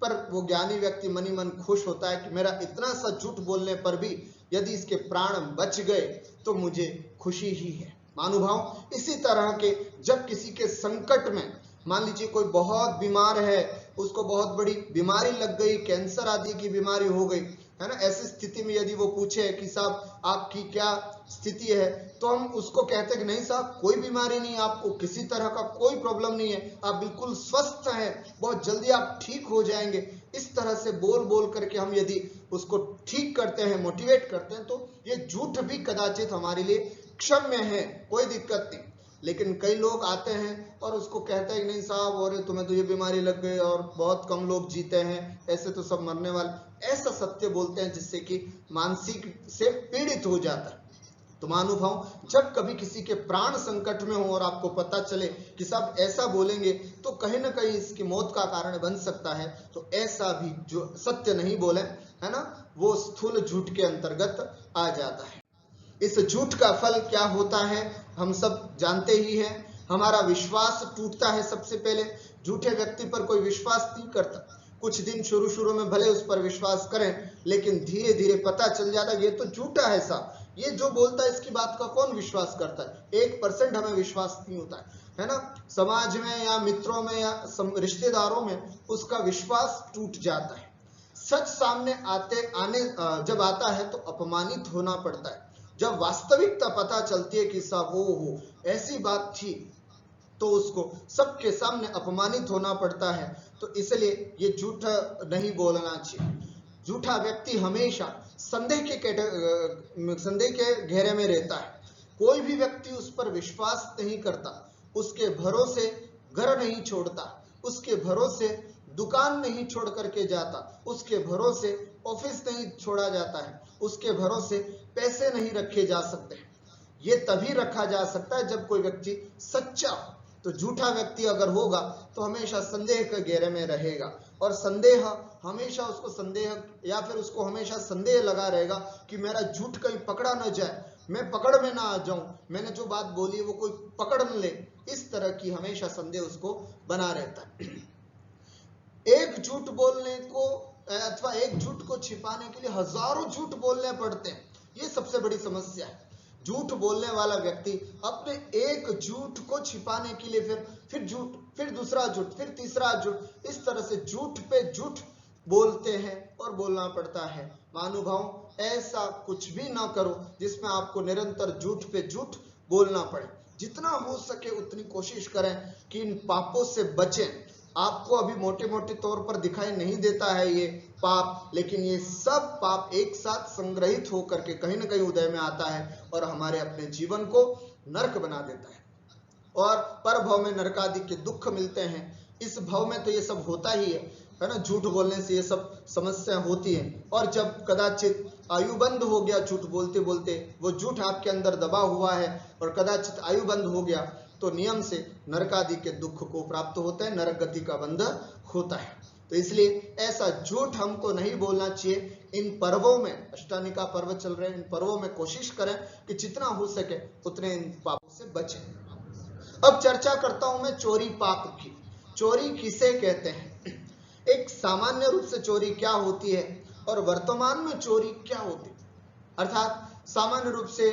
पर वो ज्ञानी व्यक्ति मनी मन खुश होता है कि मेरा इतना सा झूठ बोलने पर भी यदि इसके प्राण बच गए तो मुझे खुशी ही है। महानुभाव, इसी तरह के जब किसी के संकट में, मान लीजिए कोई बहुत बीमार है, उसको बहुत बड़ी बीमारी लग गई, कैंसर आदि की बीमारी हो गई, है ना, ऐसी स्थिति में यदि वो पूछे कि साहब आपकी क्या स्थिति है, तो हम उसको कहते हैं कि नहीं साहब कोई बीमारी नहीं, आपको किसी तरह का कोई प्रॉब्लम नहीं है, आप बिल्कुल स्वस्थ हैं, बहुत जल्दी आप ठीक हो जाएंगे। इस तरह से बोल बोल करके हम यदि उसको ठीक करते हैं, मोटिवेट करते हैं, तो ये झूठ भी कदाचित हमारे लिए क्षम्य है, कोई दिक्कत नहीं। लेकिन कई लोग आते हैं और उसको कहते हैं कि नहीं साहब, और तुम्हें तो ये बीमारी लग गई और बहुत कम लोग जीते हैं, ऐसे तो सब मरने वाले, ऐसा सत्य बोलते हैं जिससे कि मानसिक से पीड़ित हो जाता है। तो महानुभाव, जब कभी किसी के प्राण संकट में हो और आपको पता चले कि साहब ऐसा बोलेंगे तो कहीं ना कहीं इसकी मौत का कारण बन सकता है, तो ऐसा भी जो सत्य नहीं बोले, है ना, वो स्थूल झूठ के अंतर्गत आ जाता है। इस झूठ का फल क्या होता है हम सब जानते ही हैं, हमारा विश्वास टूटता है। सबसे पहले झूठे व्यक्ति पर कोई विश्वास नहीं करता, कुछ दिन शुरू में भले उस पर विश्वास करें, लेकिन धीरे धीरे पता चल जाता है ये तो झूठा है साहब, ये जो बोलता है इसकी बात का कौन विश्वास करता है। 1% हमें विश्वास नहीं होता है ना, समाज में या मित्रों में या रिश्तेदारों में उसका विश्वास टूट जाता है। सच सामने जब आता है तो अपमानित होना पड़ता है। जब वास्तविकता पता चलती है कि साहब हो ऐसी बात थी, तो उसको सबके सामने अपमानित होना पड़ता है। तो इसलिए ये झूठ नहीं बोलना चाहिए। झूठा व्यक्ति हमेशा संदेह के घेरे में रहता है। कोई भी व्यक्ति उस पर विश्वास नहीं करता, उसके भरोसे घर नहीं छोड़ता, उसके भरोसे दुकान नहीं छोड़ करके जाता, उसके भरोसे ऑफिस नहीं छोड़ा जाता है, उसके भरोसे पैसे नहीं रखे जा सकते। ये तभी रखा जा सकता है जब कोई व्यक्ति सच्चा हो। तो झूठा व्यक्ति अगर होगा तो हमेशा संदेह के घेरे में रहेगा, और संदेह हमेशा उसको संदेह, या फिर उसको हमेशा संदेह लगा रहेगा कि मेरा झूठ कहीं पकड़ा न जाए, मैं पकड़ में ना आ जाऊं, मैंने जो बात बोली है वो कोई पकड़ न ले। इस तरह की हमेशा संदेह उसको बना रहता है। एक झूठ बोलने को अथवा एक झूठ को छिपाने के लिए हजारों झूठ बोलने पड़ते हैं, ये सबसे बड़ी समस्या है। झूठ बोलने वाला व्यक्ति अपने एक झूठ को छिपाने के लिए फिर झूठ, फिर दूसरा झूठ, फिर तीसरा झूठ, इस तरह से झूठ पे झूठ बोलते हैं और बोलना पड़ता है। महानुभाव, ऐसा कुछ भी ना करो जिसमें आपको निरंतर झूठ पे झूठ बोलना पड़े। जितना हो सके उतनी कोशिश करें कि इन पापों से बचें। आपको अभी मोटे मोटे तौर पर दिखाई नहीं देता है ये पाप, लेकिन ये सब पाप एक साथ संग्रहित होकर के कहीं ना कहीं उदय में आता है और हमारे अपने जीवन को नरक बना देता है, और पर भव में नरक आदि के दुख मिलते हैं। इस भव में तो ये सब होता ही है ना, झूठ बोलने से ये सब समस्या होती है। और जब कदाचित आयुबंद हो गया झूठ बोलते बोलते, वो झूठ आपके अंदर दबा हुआ है और कदाचित आयुबंद हो गया, तो नियम से नरक आदि के दुख को प्राप्त होता है, नरक गति का बंध होता है। तो इसलिए ऐसा झूठ हमको नहीं बोलना चाहिए। इन पर्वों में, अष्टानिका पर्व चल रहे हैं, इन पर्वों में कोशिश करें कि जितना हो सके उतने इन पापों से बचें। अब चर्चा करता हूं मैं चोरी पाप की। चोरी किसे कहते हैं? एक सामान्य रूप से चोरी क्या होती है और वर्तमान में चोरी क्या होती है। अर्थात सामान्य रूप से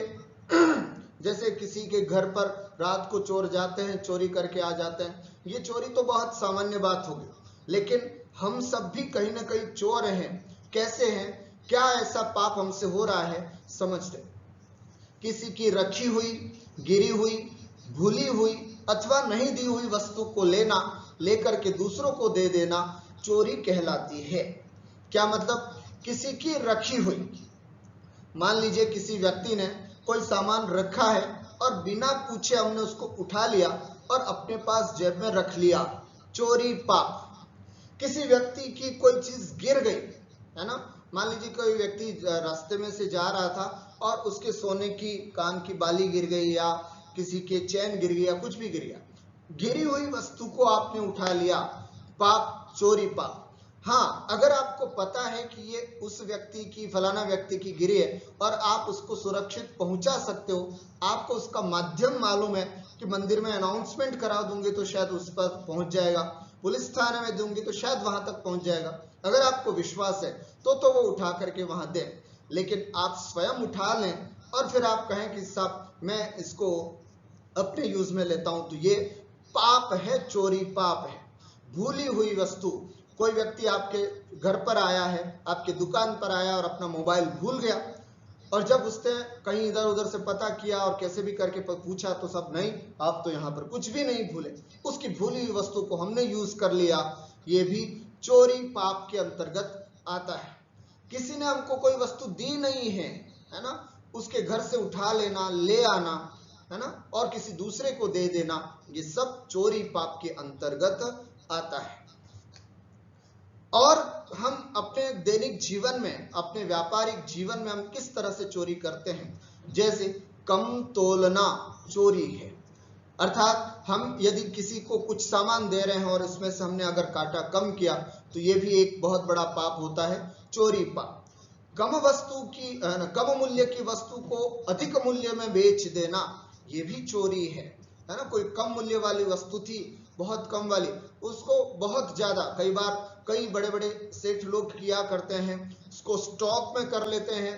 जैसे किसी के घर पर रात को चोर जाते हैं, चोरी करके आ जाते हैं, ये चोरी तो बहुत सामान्य बात होगी। लेकिन हम सब भी कहीं ना कहीं चोर हैं। कैसे हैं? क्या ऐसा पाप हमसे हो रहा है? समझते, किसी की रखी हुई, गिरी हुई, भूली हुई अथवा नहीं दी हुई वस्तु को लेना, लेकर के दूसरों को दे देना चोरी कहलाती है। क्या मतलब? किसी की रखी हुई, मान लीजिए किसी व्यक्ति ने कोई सामान रखा है और बिना पूछे हमने उसको उठा लिया और अपने पास जेब में रख लिया, चोरी पाप। किसी व्यक्ति की कोई चीज गिर गई, है ना, मान लीजिए कोई व्यक्ति रास्ते में से जा रहा था और उसके सोने की कान की बाली गिर गई या किसी के चैन गिर गया, कुछ भी गिर गया, गिरी हुई वस्तु को आपने उठा लिया, पाप, चोरी पाप। हाँ, अगर आपको पता है कि ये उस व्यक्ति की, फलाना व्यक्ति की गिरी है और आप उसको सुरक्षित पहुंचा सकते हो, आपको उसका माध्यम मालूम है कि मंदिर में अनाउंसमेंट करा दूंगे तो शायद उस पर पहुंच जाएगा, पुलिस थाने में दूंगी तो शायद वहां तक पहुंच जाएगा, अगर आपको विश्वास है तो वो उठा करके वहां दे। लेकिन आप स्वयं उठा लें और फिर आप कहें कि साहब मैं इसको अपने यूज में लेता हूं, तो ये पाप है, चोरी पाप है। भूली हुई वस्तु, कोई व्यक्ति आपके घर पर आया है, आपके दुकान पर आया और अपना मोबाइल भूल गया, और जब उसने कहीं इधर उधर से पता किया और कैसे भी करके पूछा तो सब नहीं, आप तो यहाँ पर कुछ भी नहीं भूले, उसकी भूली हुई वस्तु को हमने यूज कर लिया, ये भी चोरी पाप के अंतर्गत आता है। किसी ने हमको कोई वस्तु दी नहीं है ना, उसके घर से उठा लेना, ले आना, है ना, और किसी दूसरे को दे देना, ये सब चोरी पाप के अंतर्गत आता है। और हम अपने दैनिक जीवन में, अपने व्यापारिक जीवन में हम किस तरह से चोरी करते हैं? जैसे कम तोलना चोरी है। अर्थात हम यदि किसी को कुछ सामान दे रहे हैं और इसमें से हमने अगर काटा कम किया तो ये भी एक बहुत बड़ा पाप होता है, चोरी पाप। कम वस्तु की, कम मूल्य की वस्तु को अधिक मूल्य में बेच देना, ये भी चोरी है ना। कोई कम मूल्य वाली वस्तु थी, बहुत कम वाली, उसको बहुत ज्यादा, कई बार कई बड़े बड़े सेठ लोग किया करते हैं, उसको स्टॉक में कर लेते हैं,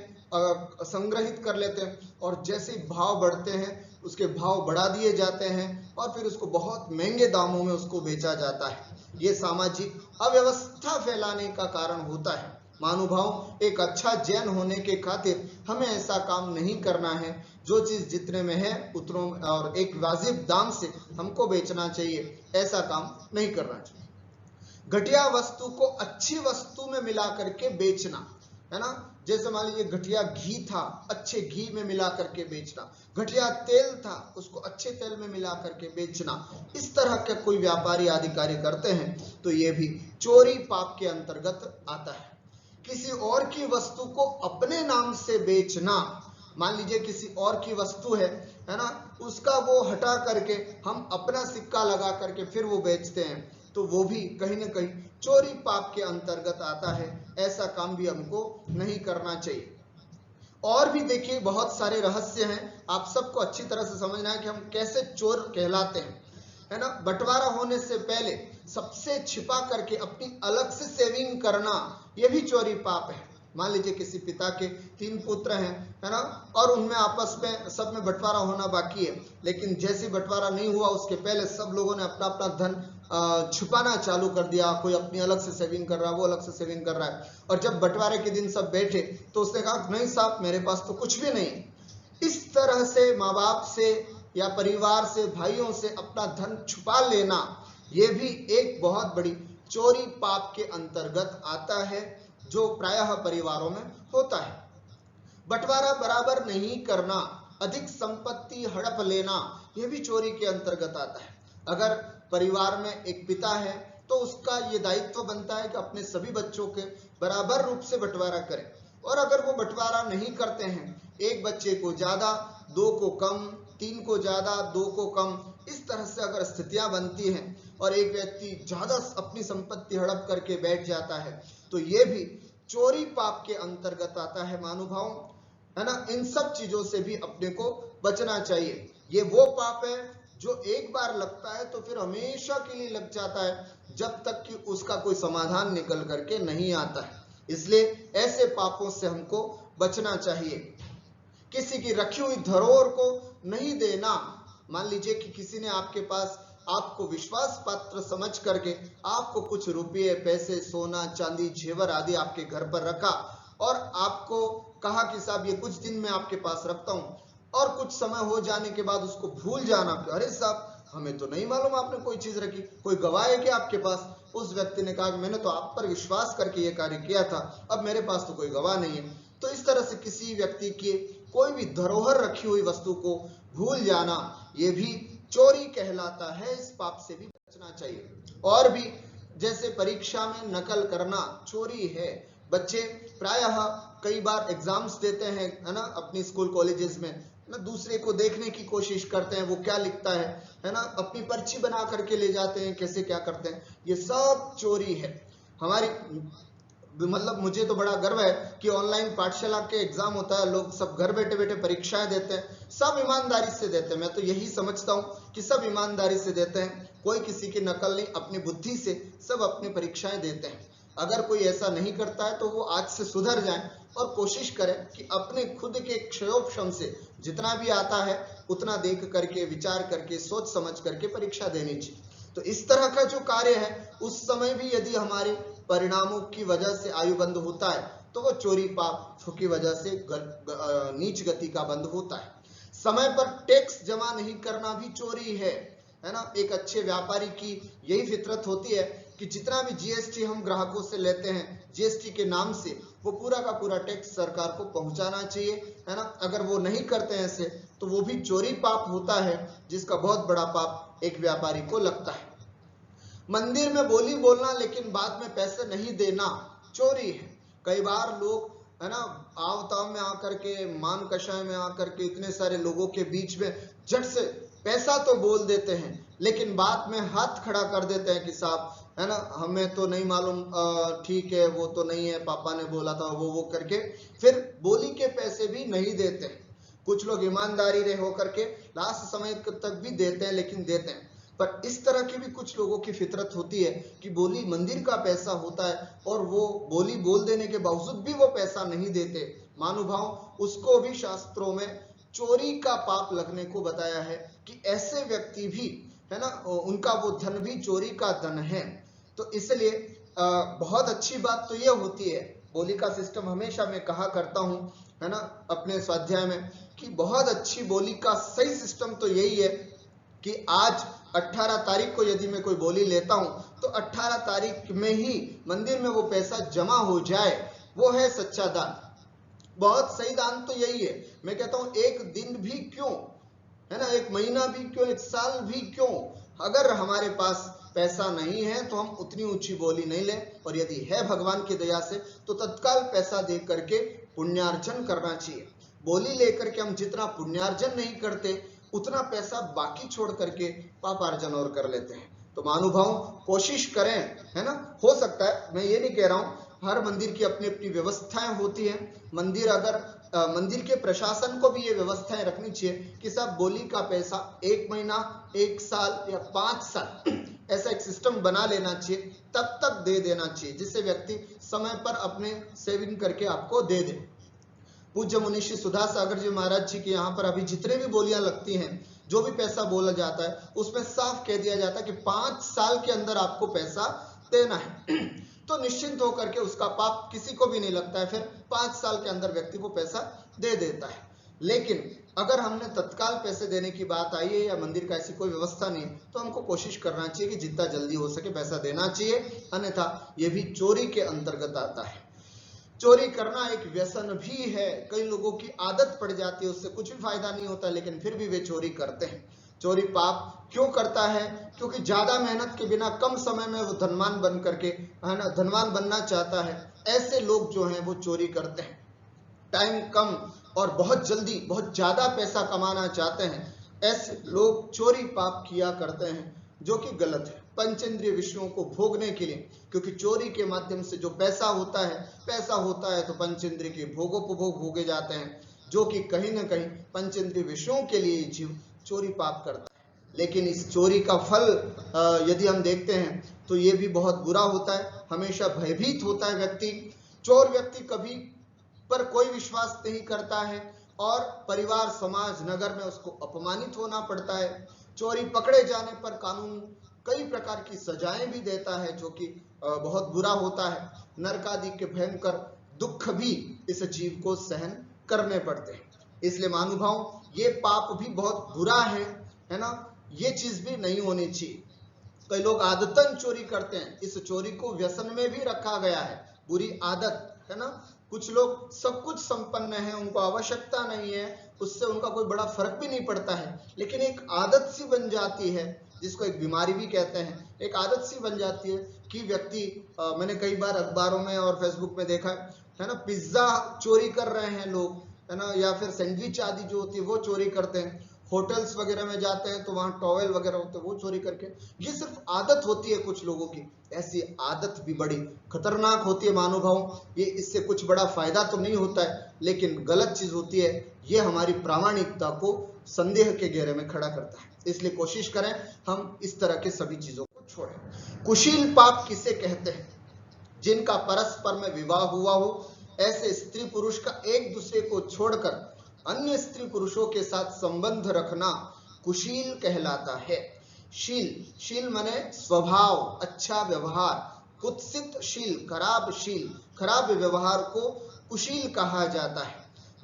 संग्रहित कर लेते हैं, और जैसे भाव बढ़ते हैं उसके भाव बढ़ा दिए जाते हैं और फिर उसको बहुत महंगे दामों में उसको बेचा जाता है। ये सामाजिक अव्यवस्था फैलाने का कारण होता है। महानुभाव, एक अच्छा जैन होने के खातिर हमें ऐसा काम नहीं करना है। जो चीज जितने में है उतनों और एक वाजिब दाम से हमको बेचना चाहिए, ऐसा काम नहीं करना चाहिए। घटिया वस्तु को अच्छी वस्तु में मिला करके बेचना, है ना, जैसे मान लीजिए घटिया घी था, अच्छे घी में मिला करके बेचना, घटिया तेल था, उसको अच्छे तेल में मिला करके बेचना, इस तरह के कोई व्यापारी आदि कार्य करते हैं तो ये भी चोरी पाप के अंतर्गत आता है। किसी और की वस्तु को अपने नाम से बेचना, मान लीजिए किसी और की वस्तु है ना, उसका वो हटा करके हम अपना सिक्का लगा करके फिर वो बेचते हैं, तो वो भी कहीं ना कहीं चोरी पाप के अंतर्गत आता है। ऐसा काम भी हमको नहीं करना चाहिए। और भी देखिए बहुत सारे रहस्य हैं, आप सबको अच्छी तरह से समझना है कि हम कैसे चोर कहलाते हैं, है ना। बंटवारा होने से पहले सबसे छिपा करके अपनी अलग से सेविंग करना, यह भी चोरी पाप है। मान लीजिए किसी पिता के 3 पुत्र हैं, है ना, और उनमें आपस में सब में बंटवारा होना बाकी है, लेकिन जैसे बंटवारा नहीं हुआ उसके पहले सब लोगों ने अपना अपना धन छुपाना चालू कर दिया। कोई अपनी अलग से सेविंग कर रहा है, वो अलग से सेविंग कर रहा है, और जब बंटवारे के दिन सब बैठे तो उसने कहा नहीं साहब मेरे पास तो कुछ भी नहीं। इस तरह से माँ बाप से या परिवार से, भाइयों से अपना धन छुपा लेना, ये भी एक बहुत बड़ी चोरी पाप के अंतर्गत आता है, जो प्रायः परिवारों में होता है। बंटवारा बराबर नहीं करना, अधिक संपत्ति हड़प लेना, यह भी चोरी के अंतर्गत आता है। अगर परिवार में एक पिता है तो उसका ये दायित्व बनता है कि अपने सभी बच्चों के बराबर रूप से बंटवारा करें, और अगर वो बंटवारा नहीं करते हैं, एक बच्चे को ज्यादा, 2 को कम, 3 को ज्यादा, 2 को कम, इस तरह से अगर स्थितियां बनती हैं और एक व्यक्ति ज्यादा अपनी संपत्ति हड़प करके बैठ जाता है, तो ये भी चोरी पाप के अंतर्गत आता है महानुभाव, है ना। इन सब चीजों से भी अपने को बचना चाहिए। ये वो पाप है जो एक बार लगता है तो फिर हमेशा के लिए लग जाता है, जब तक कि उसका कोई समाधान निकल करके नहीं आता है। इसलिए ऐसे पापों से हमको बचना चाहिए। किसी की रखी हुई धरोहर को नहीं देना। मान लीजिए कि किसी ने आपके पास आपको विश्वास पात्र समझ करके आपको कुछ रुपये, पैसे, सोना, चांदी, जेवर आदि आपके घर पर रखा और आपको कहा कि साहब ये कुछ दिन में आपके पास रखता हूं, और कुछ समय हो जाने के बाद उसको भूल जाना। अरे साहब, हमें तो नहीं मालूम आपने कोई चीज रखी, कोई गवाह है क्या आपके पास? उस व्यक्ति ने कहा कि मैंने तो आप पर विश्वास करके ये कार्य किया था, अब मेरे पास तो कोई गवाह नहीं है। तो इस तरह से किसी व्यक्ति की कोई भी धरोहर रखी हुई वस्तु को भूल जाना, ये भी चोरी कहलाता है। इस पाप से भी बचना चाहिए। और भी जैसे परीक्षा में नकल करना चोरी है। बच्चे प्रायः कई बार एग्जाम्स देते हैं, है ना, अपनी स्कूल कॉलेजेस में ना, दूसरे को देखने की कोशिश करते हैं वो क्या लिखता है ना, अपनी पर्ची बना करके ले जाते हैं, कैसे क्या करते हैं। ये सब चोरी है। हमारी मतलब मुझे तो बड़ा गर्व है कि ऑनलाइन पाठशाला के एग्जाम होता है, लोग सब घर बैठे बैठे परीक्षाएं देते हैं, सब ईमानदारी से देते हैं। मैं तो यही समझता हूं कि सब ईमानदारी से देते हैं, कोई किसी की नकल नहीं, अपनी बुद्धि से सब अपनी परीक्षाएं देते हैं। अगर कोई ऐसा नहीं करता है तो वो आज से सुधर जाए और कोशिश करें कि अपने खुद के क्षयोपशम से जितना भी आता है उतना देख करके, विचार करके, सोच समझ करके परीक्षा देनी चाहिए। तो इस तरह का जो कार्य है, उस समय भी यदि हमारे परिणामों की वजह से आयुबंद होता है तो वो चोरी पाप की वजह से नीच गति का बंद होता है। समय पर टैक्स जमा नहीं करना भी चोरी है ना। एक अच्छे व्यापारी की यही फितरत होती है कि जितना भी जीएसटी हम ग्राहकों से लेते हैं, जीएसटी के नाम से वो पूरा का पूरा टैक्स सरकार को पहुंचाना चाहिए, है ना। अगर वो नहीं करते हैं ऐसे तो वो भी चोरी पाप होता है, जिसका बहुत बड़ा पाप एक व्यापारी को लगता है। मंदिर में बोली बोलना लेकिन बाद में पैसे नहीं देना चोरी है। कई बार लोग, है ना, आवताव में आकर के, मान कषाय में आकर के इतने सारे लोगों के बीच में झट से पैसा तो बोल देते हैं, लेकिन बाद में हाथ खड़ा कर देते हैं कि साहब, है ना, हमें तो नहीं मालूम, ठीक है, वो तो नहीं है, पापा ने बोला था, वो करके फिर बोली के पैसे भी नहीं देते हैं। कुछ लोग ईमानदारी रहे होकर के लास्ट समय तक भी देते हैं, लेकिन देते हैं। पर इस तरह की भी कुछ लोगों की फितरत होती है कि बोली मंदिर का पैसा होता है और वो बोली बोल देने के बावजूद भी वो पैसा नहीं देते। महानुभाव, उसको भी शास्त्रों में चोरी का पाप लगने को बताया है कि ऐसे व्यक्ति भी, है ना, उनका वो धन भी चोरी का धन है। तो इसलिए बहुत अच्छी बात तो ये होती है, बोली का सिस्टम हमेशा मैं कहा करता हूं, है ना, अपने स्वाध्याय में, कि बहुत अच्छी बोली का सही सिस्टम तो यही है कि आज 18 तारीख को यदि मैं कोई बोली लेता हूं तो 18 तारीख में ही मंदिर में वो पैसा जमा हो जाए, वो है सच्चा दान। बहुत सही दान तो यही है। मैं कहता हूं एक दिन भी क्यों, है ना, एक महीना भी क्यों, एक साल भी क्यों, अगर हमारे पास पैसा नहीं है तो हम उतनी ऊंची बोली नहीं ले, और यदि है भगवान की दया से तो तत्काल पैसा दे करके पुण्यार्जन करना चाहिए। बोली लेकर के हम जितना पुण्यार्जन नहीं करते उतना पैसा बाकी छोड़ करके पापार्जन और कर लेते हैं। तो महानुभाव, कोशिश करें, है ना। हो सकता है, मैं ये नहीं कह रहा हूं, हर मंदिर की अपनी अपनी व्यवस्थाएं होती हैं। मंदिर अगर मंदिर के प्रशासन को भी ये व्यवस्थाएं रखनी चाहिए कि सब बोली का पैसा 1 महीना, 1 साल या 5 साल ऐसा एक सिस्टम बना लेना चाहिए, तब तक दे देना चाहिए, जिससे व्यक्ति समय पर अपने सेविंग करके आपको दे दे। पूज्य मुनिषी सुधा सागर जी महाराज जी के यहाँ पर अभी जितने भी बोलियां लगती हैं, जो भी पैसा बोला जाता है, उसमें साफ कह दिया जाता है कि 5 साल के अंदर आपको पैसा देना है। तो निश्चिंत होकर के उसका पाप किसी को भी नहीं लगता है, फिर 5 साल के अंदर व्यक्ति को पैसा दे देता है। लेकिन अगर हमने तत्काल पैसे देने की बात आई है या मंदिर का ऐसी कोई व्यवस्था नहीं है, तो हमको कोशिश करना चाहिए कि जितना जल्दी हो सके पैसा देना चाहिए, अन्यथा ये भी चोरी के अंतर्गत आता है। चोरी करना एक व्यसन भी है, कई लोगों की आदत पड़ जाती है, उससे कुछ भी फायदा नहीं होता, लेकिन फिर भी वे चोरी करते हैं। चोरी पाप क्यों करता है? क्योंकि ज्यादा मेहनत के बिना कम समय में वो धनवान बन करके, है ना, धनवान बनना चाहता है। ऐसे लोग जो हैं वो चोरी करते हैं। टाइम कम और बहुत जल्दी बहुत ज्यादा पैसा कमाना चाहते हैं, ऐसे लोग चोरी पाप किया करते हैं। जो कि गलत है। पंचेंद्रिय विषयों को भोगने के लिए, क्योंकि चोरी के माध्यम से जो पैसा होता है तो पंचेंद्रिय के भोगोपभोग भोगे जाते हैं, जो कि कहीं ना कहीं पंचेंद्रिय विषयों के लिए जीव चोरी पाप करता है। लेकिन इस चोरी का फल यदि हम देखते हैं तो ये भी बहुत बुरा होता है, हमेशा भयभीत होता है व्यक्ति। चोर व्यक्ति कभी पर कोई विश्वास नहीं करता है और परिवार, समाज, नगर में उसको अपमानित होना पड़ता है। चोरी पकड़े जाने पर कानून कई प्रकार की सजाएं भी देता है, जो कि बहुत बुरा होता है। नरक आदि के भयंकर दुख भी इस जीव को सहन करने पड़ते हैं। इसलिए महानुभाव, ये पाप भी बहुत बुरा है ना, ये चीज भी नहीं होनी चाहिए। कई लोग आदतन चोरी करते हैं, इस चोरी को व्यसन में भी रखा गया है, बुरी आदत है ना। कुछ लोग सब कुछ संपन्न है, उनको आवश्यकता नहीं है, उससे उनका कोई बड़ा फर्क भी नहीं पड़ता है, लेकिन एक आदत सी बन जाती है, जिसको एक बीमारी भी कहते हैं। एक आदत सी बन जाती है कि व्यक्ति, मैंने कई बार अखबारों में और फेसबुक में देखा है ना, पिज्जा चोरी कर रहे हैं लोग, है ना, या फिर सैंडविच आदि जो होती है वो चोरी करते हैं। होटल्स वगैरह में जाते हैं तो वहां टॉवेल वगैरह होते हैं वो चोरी करके, ये सिर्फ आदत होती है कुछ लोगों की। ऐसी आदत भी बड़ी खतरनाक होती है महानुभाव। ये इससे कुछ बड़ा फायदा तो नहीं होता है, लेकिन गलत चीज होती है। ये हमारी प्रामाणिकता को संदेह के घेरे में खड़ा करता है। इसलिए कोशिश करें हम इस तरह के सभी चीजों को छोड़ें। कुशील पाप किसे कहते हैं? जिनका परस्पर में विवाह हुआ हो, ऐसे स्त्री पुरुष का एक दूसरे को छोड़कर अन्य स्त्री पुरुषों के साथ संबंध रखना कुशील कहलाता है। शील माने स्वभाव, अच्छा व्यवहार। कुत्सित शील, खराब व्यवहार को कुशील कहा जाता है।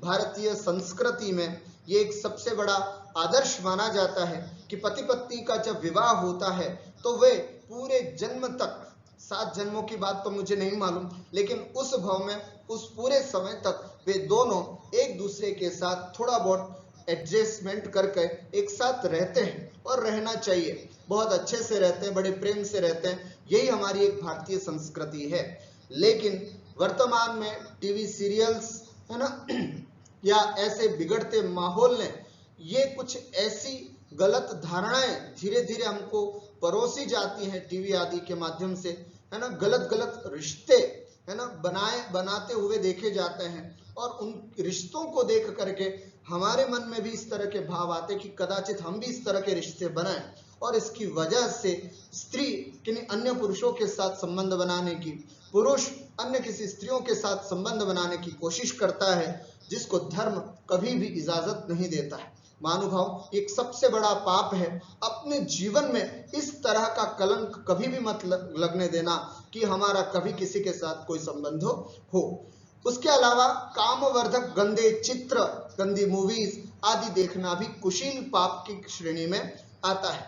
भारतीय संस्कृति में ये एक सबसे बड़ा आदर्श माना जाता है कि पति पत्नी का जब विवाह होता है तो वे पूरे जन्म तक, 7 जन्मों की बात तो मुझे नहीं मालूम, लेकिन उस भाव में उस पूरे समय तक वे दोनों एक दूसरे के साथ थोड़ा बहुत एडजस्टमेंट करके एक साथ रहते हैं, और रहना चाहिए। बहुत अच्छे से रहते हैं, बड़े प्रेम से रहते हैं। यही हमारी एक भारतीय संस्कृति है। लेकिन वर्तमान में टीवी सीरियल्स, है ना, या ऐसे बिगड़ते माहौल ने ये कुछ ऐसी गलत धारणाएं धीरे धीरे हमको परोसी जाती हैं टीवी आदि के माध्यम से, है ना। गलत रिश्ते, है ना, बनाते हुए देखे जाते हैं, और उन रिश्तों को देख करके हमारे मन में भी इस तरह के भाव आते कि कदाचित हम भी इस तरह के रिश्ते बनाएं, और इसकी वजह से स्त्री किन्हीं अन्य पुरुषों के साथ संबंध बनाने की, पुरुष अन्य किसी स्त्रियों के साथ संबंध बनाने की कोशिश करता है, जिसको धर्म कभी भी इजाजत नहीं देता है। महानुभाव, एक सबसे बड़ा पाप है। अपने जीवन में इस तरह का कलंक कभी भी मत लगने देना कि हमारा कभी किसी के साथ कोई संबंध हो। उसके अलावा कामवर्धक गंदे चित्र, गंदी मूवीज आदि देखना भी कुशील पाप की श्रेणी में आता है।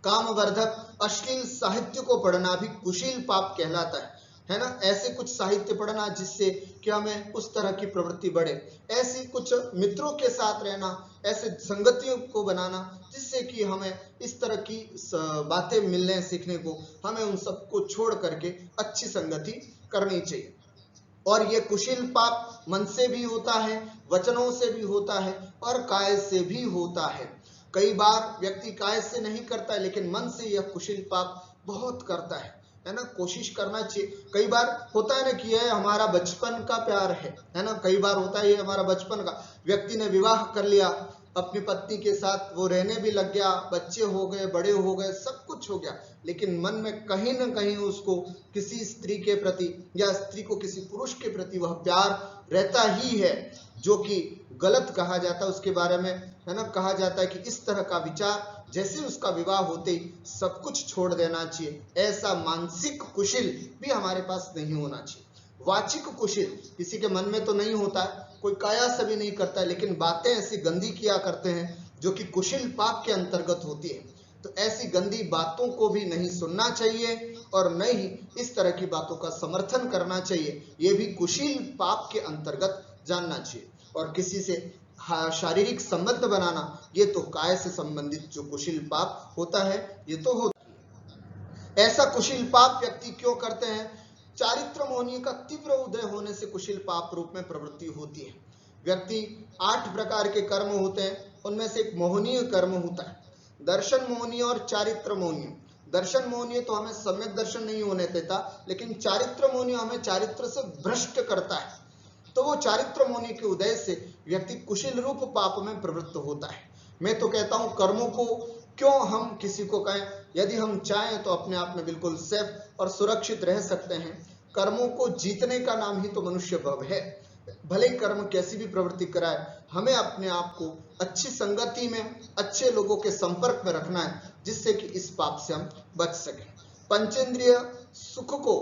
कामवर्धक अश्लील साहित्य को पढ़ना भी कुशील पाप कहलाता है ना। ऐसे कुछ साहित्य पढ़ना जिससे कि हमें उस तरह की प्रवृत्ति बढ़े, ऐसी कुछ मित्रों के साथ रहना, ऐसे संगतियों को बनाना जिससे कि हमें इस तरह की बातें मिलने सीखने को, हमें उन सबको छोड़ करके अच्छी संगति करनी चाहिए। और ये कुशील पाप मन से भी होता है, वचनों से भी होता है, और काय से भी होता है। कई बार व्यक्ति काय से नहीं करता है, लेकिन मन से यह कुशील पाप बहुत करता है ना। कोशिश करना चाहिए। कई बार होता है ना कि यह हमारा बचपन का प्यार है ना। कई बार होता है ये हमारा बचपन का, व्यक्ति ने विवाह कर लिया अपनी पत्नी के साथ, वो रहने भी लग गया, बच्चे हो गए, बड़े हो गए, सब कुछ हो गया, लेकिन मन में कहीं ना कहीं उसको किसी स्त्री के प्रति या स्त्री को किसी पुरुष के प्रति वह प्यार रहता ही है, जो कि गलत कहा जाता है उसके बारे में, है ना। कहा जाता है कि इस तरह का विचार जैसे उसका विवाह होते ही सब कुछ छोड़ देना चाहिए। ऐसा मानसिक कुशील भी हमारे पास नहीं होना चाहिए। वाचिक कुशील किसी के मन में तो नहीं होता है, कोई काया से भी नहीं करता है, लेकिन बातें ऐसी गंदी किया करते हैं जो कि कुशील पाप के अंतर्गत होती है। तो ऐसी गंदी बातों को भी नहीं सुनना चाहिए, और न ही इस तरह की बातों का समर्थन करना चाहिए। ये भी कुशील पाप के अंतर्गत जानना चाहिए। और किसी से शारीरिक संबंध बनाना, ये तो काय से संबंधित जो कुशील पाप होता है, ये तो होता है। ऐसा कुशील पाप व्यक्ति क्यों करते हैं? चारित्र मोहनीय का तीव्र उदय होने से कुशील पाप रूप में प्रवृत्ति होती है। व्यक्ति 8 प्रकार के कर्म होते हैं, उनमें से एक मोहनीय कर्म होता है। दर्शन मोहनीय और चारित्र मोहनीय। दर्शन मोहनीय तो हमें सम्यक दर्शन नहीं होने देता, लेकिन चारित्र मोहनीय हमें चारित्र से भ्रष्ट करता है। तो वो चारित्र मोहनीय के उदय से व्यक्ति कुशील रूप पाप में प्रवृत्त होता है। मैं तो कहता हूं कर्मों को क्यों हम किसी को कहें, यदि हम चाहें तो अपने आप में बिल्कुल सेफ और सुरक्षित रह सकते हैं। कर्मों को जीतने का नाम ही तो मनुष्य भव है। भले ही कर्म कैसी भी प्रवृत्ति कराए, हमें अपने आप को अच्छी संगति में, अच्छे लोगों के संपर्क में रखना है, जिससे कि इस पाप से हम बच सकें। पंचेंद्रिय सुख को,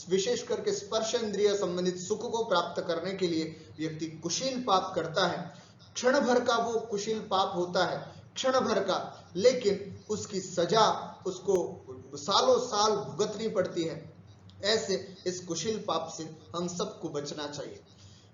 विशेष करके स्पर्श इंद्रिय संबंधित सुख को प्राप्त करने के लिए व्यक्ति कुशील पाप करता है। क्षण भर का वो कुशील पाप होता है, क्षण भर का, लेकिन उसकी सजा उसको सालों साल भुगतनी पड़ती है। ऐसे इस कुशील पाप से हम सबको बचना चाहिए।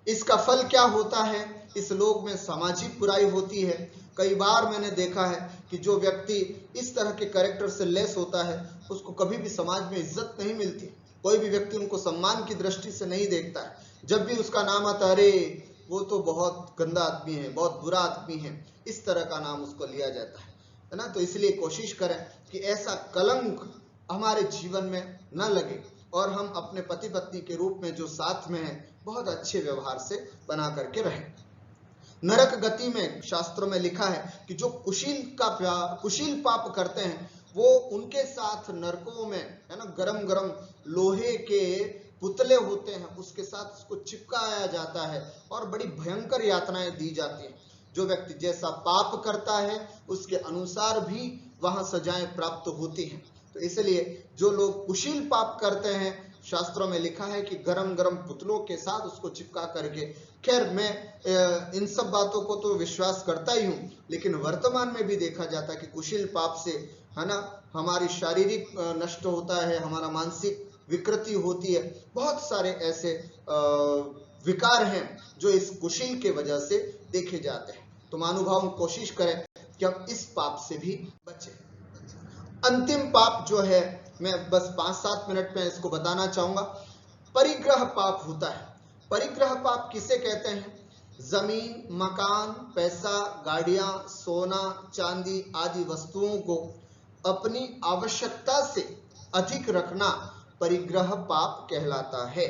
इसका फल क्या होता है? इस लोक में सामाजिक बुराई होती है। कई बार मैंने देखा है कि जो व्यक्ति इस तरह के कैरेक्टर से लेस होता है, उसको कभी भी समाज में इज्जत नहीं मिलती। कोई भी व्यक्ति उनको सम्मान की दृष्टि से नहीं देखता है। जब भी उसका नाम आता है, अरे वो तो बहुत गंदा आदमी है, बहुत बुरा आदमी है, इस तरह का नाम उसको लिया जाता है ना। तो इसलिए कोशिश करें कि ऐसा कलंक हमारे जीवन में न लगे और हम अपने पति पत्नी के रूप में जो साथ में हैं, बहुत अच्छे व्यवहार से बना करके रहें। नरक गति में शास्त्रों में लिखा है कि जो कुशील पाप करते हैं, वो उनके साथ नरकों में, है ना, गरम गरम लोहे के पुतले होते हैं, उसके साथ उसको चिपकाया जाता है और बड़ी भयंकर यातनाएं दी जाती हैं। जो व्यक्ति जैसा पाप करता है, उसके अनुसार भी वहां सजाएं प्राप्त होती हैं। तो इसलिए जो लोग कुशील पाप करते हैं, शास्त्रों में लिखा है कि गरम गरम पुतलों के साथ उसको चिपका करके, खैर मैं इन सब बातों को तो विश्वास करता ही हूँ, लेकिन वर्तमान में भी देखा जाता है कि कुशील पाप से, है ना, हमारी शारीरिक नष्ट होता है, हमारा मानसिक विकृति होती है। बहुत सारे ऐसे विकार हैं जो इस कुशील के वजह से देखे जाते हैं। तो महानुभाव कोशिश करें कि हम इस पाप से भी बचें। अंतिम पाप जो है, मैं बस 5-7 मिनट में इसको बताना चाहूंगा। परिग्रह पाप होता है। परिग्रह पाप किसे कहते हैं? जमीन, मकान, पैसा, गाड़ियां, सोना, चांदी आदि वस्तुओं को अपनी आवश्यकता से अधिक रखना परिग्रह पाप कहलाता है।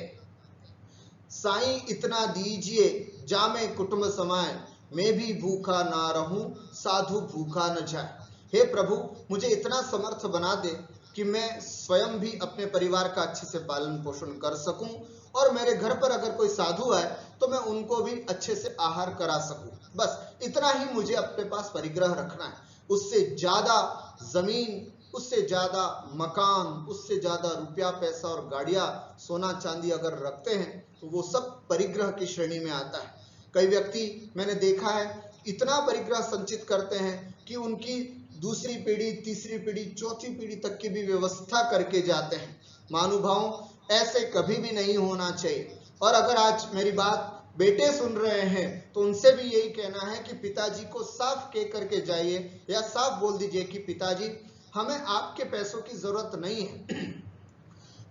साईं इतना दीजिए जामे कुटुंब समाए, मैं भी भूखा ना रहूं साधु भूखा न जाए। हे प्रभु, मुझे इतना समर्थ बना दे कि मैं स्वयं भी अपने परिवार का अच्छे से पालन पोषण कर सकूं, और मेरे घर पर अगर कोई साधु आए तो मैं उनको भी अच्छे से आहार करा सकूं। बस इतना ही मुझे अपने पास परिग्रह रखना है। उससे ज्यादा जमीन, उससे ज्यादा मकान, उससे ज्यादा रुपया पैसा और गाड़ियां, सोना चांदी अगर रखते हैं तो वो सब परिग्रह की श्रेणी में आता है। कई व्यक्ति मैंने देखा है इतना परिग्रह संचित करते हैं कि उनकी दूसरी पीढ़ी, तीसरी पीढ़ी, चौथी पीढ़ी तक की भी व्यवस्था करके जाते हैं। महानुभावों, ऐसे कभी भी नहीं होना चाहिए। और अगर आज मेरी बात बेटे सुन रहे हैं तो उनसे भी यही कहना है कि पिताजी को साफ कह करके जाइए, या साफ बोल दीजिए कि पिताजी, हमें आपके पैसों की जरूरत नहीं है।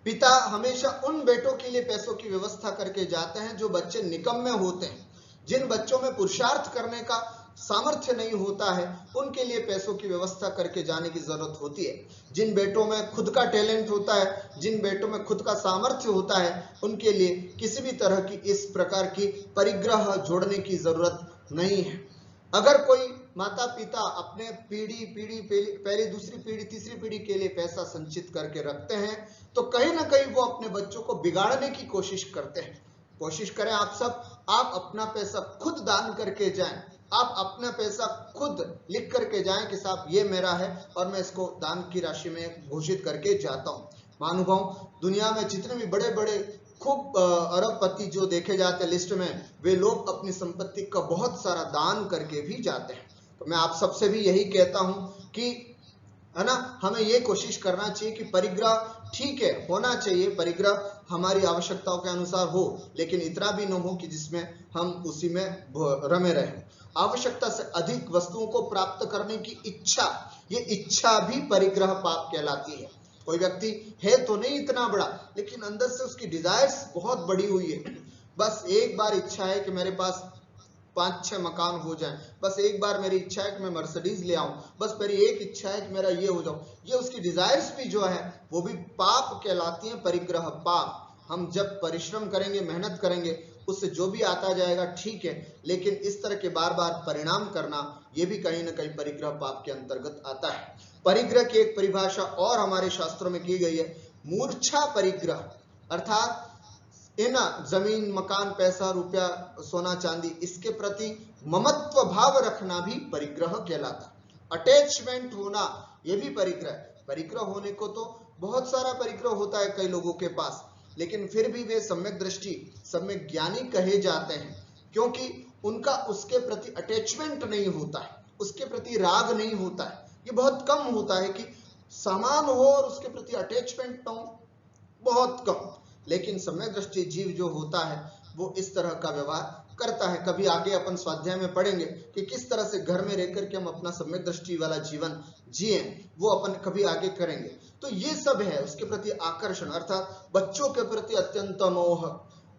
पिता हमेशा उन बेटों के लिए पैसों की व्यवस्था करके जाते हैं जो बच्चे निकम्मे होते हैं। जिन बच्चों में पुरुषार्थ करने का सामर्थ्य नहीं होता है, उनके लिए पैसों की व्यवस्था करके जाने की जरूरत होती है। जिन बेटों में खुद का टैलेंट होता है, जिन बेटों में खुद का सामर्थ्य होता है, उनके लिए किसी भी तरह की इस प्रकार की परिग्रह जोड़ने की जरूरत नहीं है। अगर कोई माता पिता अपने पहली दूसरी पीढ़ी तीसरी पीढ़ी के लिए पैसा संचित करके रखते हैं, तो कहीं ना कहीं वो अपने बच्चों को बिगाड़ने की कोशिश करते हैं। कोशिश करें आप सब, आप अपना पैसा खुद दान करके जाएं। आप अपना पैसा खुद लिख करके जाएं कि साहब ये मेरा है और मैं इसको दान की राशि में घोषित करके जाता हूँ। महानुभाव, दुनिया में जितने भी बड़े बड़े खूब अरबपति जो देखे जाते हैं लिस्ट में, वे लोग अपनी संपत्ति का बहुत सारा दान करके भी जाते हैं। तो मैं आप सबसे भी यही कहता हूँ कि, है ना, हमें ये कोशिश करना चाहिए कि परिग्रह ठीक है, होना चाहिए, परिग्रह हमारी आवश्यकताओं के अनुसार हो, लेकिन इतना भी न हो कि जिसमें हम उसी में रमे रहें। आवश्यकता से अधिक वस्तुओं को प्राप्त करने की इच्छा, ये इच्छा भी परिग्रह पाप कहलाती है। कोई व्यक्ति है तो नहीं इतना बड़ा, लेकिन अंदर से उसकी डिजायर्स बहुत बड़ी हुई है। बस एक बार इच्छा है कि मेरे पास 5-6 मकान हो जाएं, बस एक बार मेरी इच्छा है कि मैं मर्सिडीज ले आऊं, बस मेरी एक इच्छा है कि मेरा ये हो जाओ, ये उसकी डिजायर्स भी जो है वो भी पाप कहलाती हैं, परिग्रह पाप। हम जब परिश्रम करेंगे, मेहनत करेंगे, उससे जो भी आता जाएगा ठीक है, लेकिन इस तरह के बार बार परिणाम करना ये भी कहीं ना कहीं परिग्रह पाप के अंतर्गत आता है। परिग्रह की एक परिभाषा और हमारे शास्त्रों में की गई है, मूर्छा परिग्रह, अर्थात इन जमीन, मकान, पैसा, रुपया, सोना, चांदी, इसके प्रति ममत्व भाव रखना भी परिग्रह कहलाता है। अटैचमेंट होना यह भी परिग्रह है। परिग्रह होने को तो बहुत सारा परिग्रह होता है कई लोगों के पास, लेकिन फिर भी वे सम्यक दृष्टि, सम्यक ज्ञानी कहे जाते हैं, क्योंकि उनका उसके प्रति अटैचमेंट नहीं होता है, उसके प्रति राग नहीं होता है। ये बहुत कम होता है कि सामान हो और उसके प्रति अटैचमेंट न हो, बहुत कम। लेकिन सम्यक दृष्टि जीव जो होता है वो इस तरह का व्यवहार करता है। कभी आगे अपन स्वाध्याय में पढ़ेंगे कि किस तरह से घर में रहकर के हम अपना सम्यक दृष्टि वाला जीवन जिए, वो अपन कभी आगे करेंगे। तो ये सब है उसके प्रति आकर्षण, अर्थात बच्चों के प्रति अत्यंत मोह,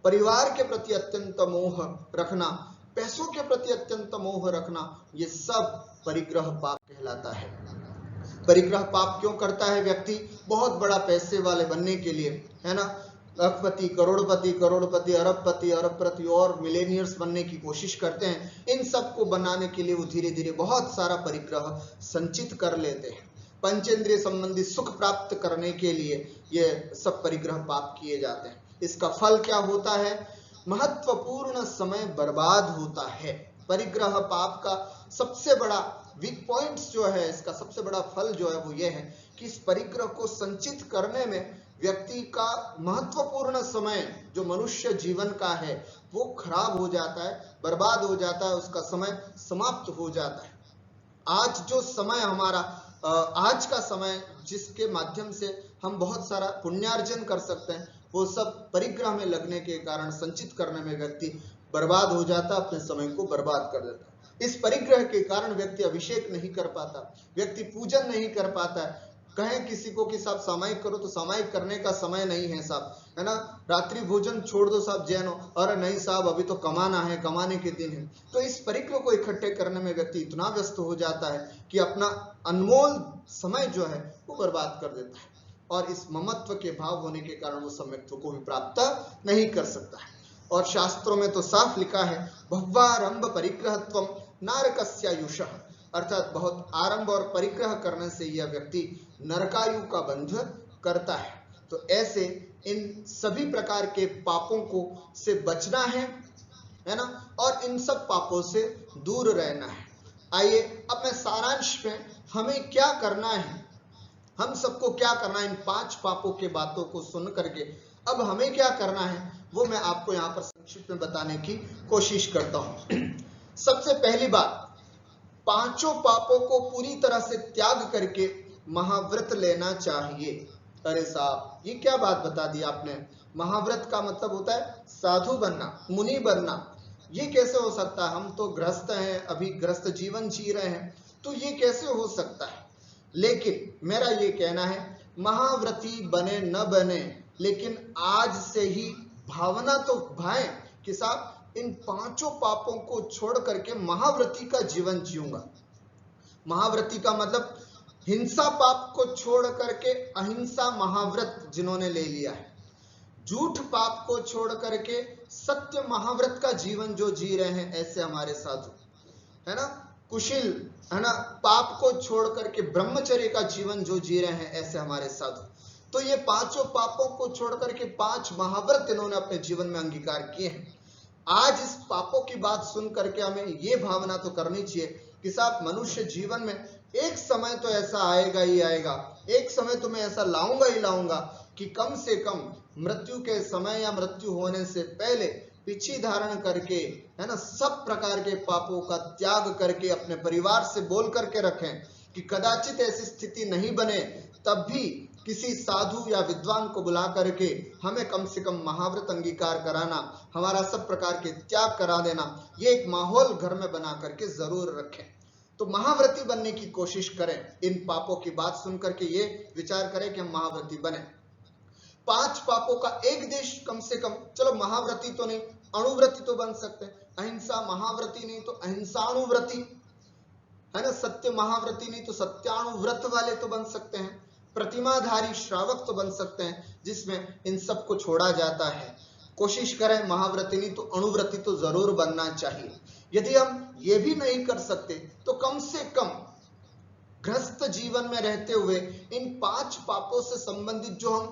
परिवार के प्रति अत्यंत मोह रखना, पैसों के प्रति अत्यंत मोह रखना, ये सब परिग्रह पाप कहलाता है। परिग्रह पाप क्यों करता है व्यक्ति? बहुत बड़ा पैसे वाले बनने के लिए, है ना, लखपति, करोड़पति, करोड़पति, अरबपति, अरबपति और मिलेनियर्स बनने की कोशिश करते हैं। इन सब को बनाने के लिए वो धीरे धीरे बहुत सारा परिग्रह संचित कर लेते हैं। पंचेंद्रिय संबंधी सुख प्राप्त करने के लिए ये सब परिग्रह पाप किए जाते हैं। इसका फल क्या होता है? महत्वपूर्ण समय बर्बाद होता है। परिग्रह पाप का सबसे बड़ा वीक पॉइंट्स जो है, इसका सबसे बड़ा फल जो है वो ये है कि इस परिग्रह को संचित करने में व्यक्ति का महत्वपूर्ण समय जो मनुष्य जीवन का है वो खराब हो जाता है, बर्बाद हो जाता है, उसका समय समाप्त हो जाता है। आज जो समय हमारा, आज का समय जिसके माध्यम से हम बहुत सारा पुण्यार्जन कर सकते हैं, वो सब परिग्रह में लगने के कारण, संचित करने में व्यक्ति बर्बाद हो जाता, अपने समय को बर्बाद कर देता। इस परिग्रह के कारण व्यक्ति अभिषेक नहीं कर पाता, व्यक्ति पूजन नहीं कर पाता है। कहें किसी को कि साहब सामायिक करो, तो सामायिक करने का समय नहीं है साहब, है ना, रात्रि भोजन छोड़ दो साहब जैनो, अरे नहीं साहब अभी तो कमाना है, कमाने के दिन है। तो इस परिग्रह को इकट्ठे करने में व्यक्ति इतना व्यस्त हो जाता है कि अपना अनमोल समय जो है वो बर्बाद कर देता है, और इस ममत्व के भाव होने के कारण वो सम्यक्त्व को भी प्राप्त नहीं कर सकता है। और शास्त्रों में तो साफ लिखा है, भव्वारंभ परिग्रहत्वम नारकस्यायुषः, अर्थात बहुत आरंभ और परिग्रह करने से यह व्यक्ति नरकायु का बंध करता है। तो ऐसे इन सभी प्रकार के पापों को से बचना है ना, और इन सब पापों से दूर रहना है। आइए अब मैं सारांश में हमें क्या करना है, हम सबको क्या करना है, इन 5 पापों के बातों को सुन करके अब हमें क्या करना है वो मैं आपको यहाँ पर संक्षिप्त में बताने की कोशिश करता हूँ। सबसे पहली बात, 5 पापों को पूरी तरह से त्याग करके महाव्रत लेना चाहिए। अरे साहब ये क्या बात बता दी आपने, महाव्रत का मतलब होता है साधु बनना, मुनि बनना। ये कैसे हो सकता है? हम तो गृहस्थ हैं, अभी गृहस्थ जीवन जी रहे हैं, तो ये कैसे हो सकता है? लेकिन मेरा ये कहना है, महाव्रती बने न बने, लेकिन आज से ही भावना तो भाएं कि साहब इन 5 पापों को छोड़ करके महाव्रती का जीवन जीऊंगा। महाव्रती का मतलब हिंसा पाप को छोड़ करके अहिंसा महाव्रत जिन्होंने ले लिया है, झूठ पाप को छोड़ करके सत्य महाव्रत का जीवन जो जी रहे हैं, ऐसे हमारे साधु, है ना, कुशील, है ना, पाप को छोड़ करके ब्रह्मचर्य का जीवन जो जी रहे हैं, ऐसे हमारे साधु। तो ये 5 पापों को छोड़ करके 5 महाव्रत इन्होंने अपने जीवन में अंगीकार किए हैं। आज इस पापों की बात सुन करके हमें ये भावना तो करनी चाहिए कि साहब मनुष्य जीवन में एक समय तो ऐसा आएगा ही आएगा, एक समय तो मैं ऐसा लाऊंगा ही लाऊंगा कि कम से कम मृत्यु के समय या मृत्यु होने से पहले पिछी धारण करके, है ना, सब प्रकार के पापों का त्याग करके अपने परिवार से बोल करके रखें कि कदाचित ऐसी स्थिति नहीं बने, तब भी किसी साधु या विद्वान को बुला करके हमें कम से कम महाव्रत अंगीकार कराना, हमारा सब प्रकार के त्याग करा देना, ये एक माहौल घर में बना करके जरूर रखें। तो महाव्रती बनने की कोशिश करें। इन पापों की बात सुन करके ये विचार करें कि हम महाव्रती बने। 5 पापों का एक देश कम से कम, चलो महाव्रती तो नहीं, अणुव्रती तो बन सकते हैं, अहिंसा महाव्रती नहीं तो अहिंसाणुव्रती, है ना, सत्य महाव्रती नहीं तो सत्यानुव्रत वाले तो बन सकते हैं, प्रतिमाधारी श्रावक तो बन सकते हैं, जिसमें इन सब को छोड़ा जाता है। कोशिश करें महाव्रती नहीं तो अणुव्रती तो जरूर बनना चाहिए। यदि हम ये भी नहीं कर सकते तो कम से कम गृहस्थ जीवन में रहते हुए इन 5 पापों से संबंधित जो हम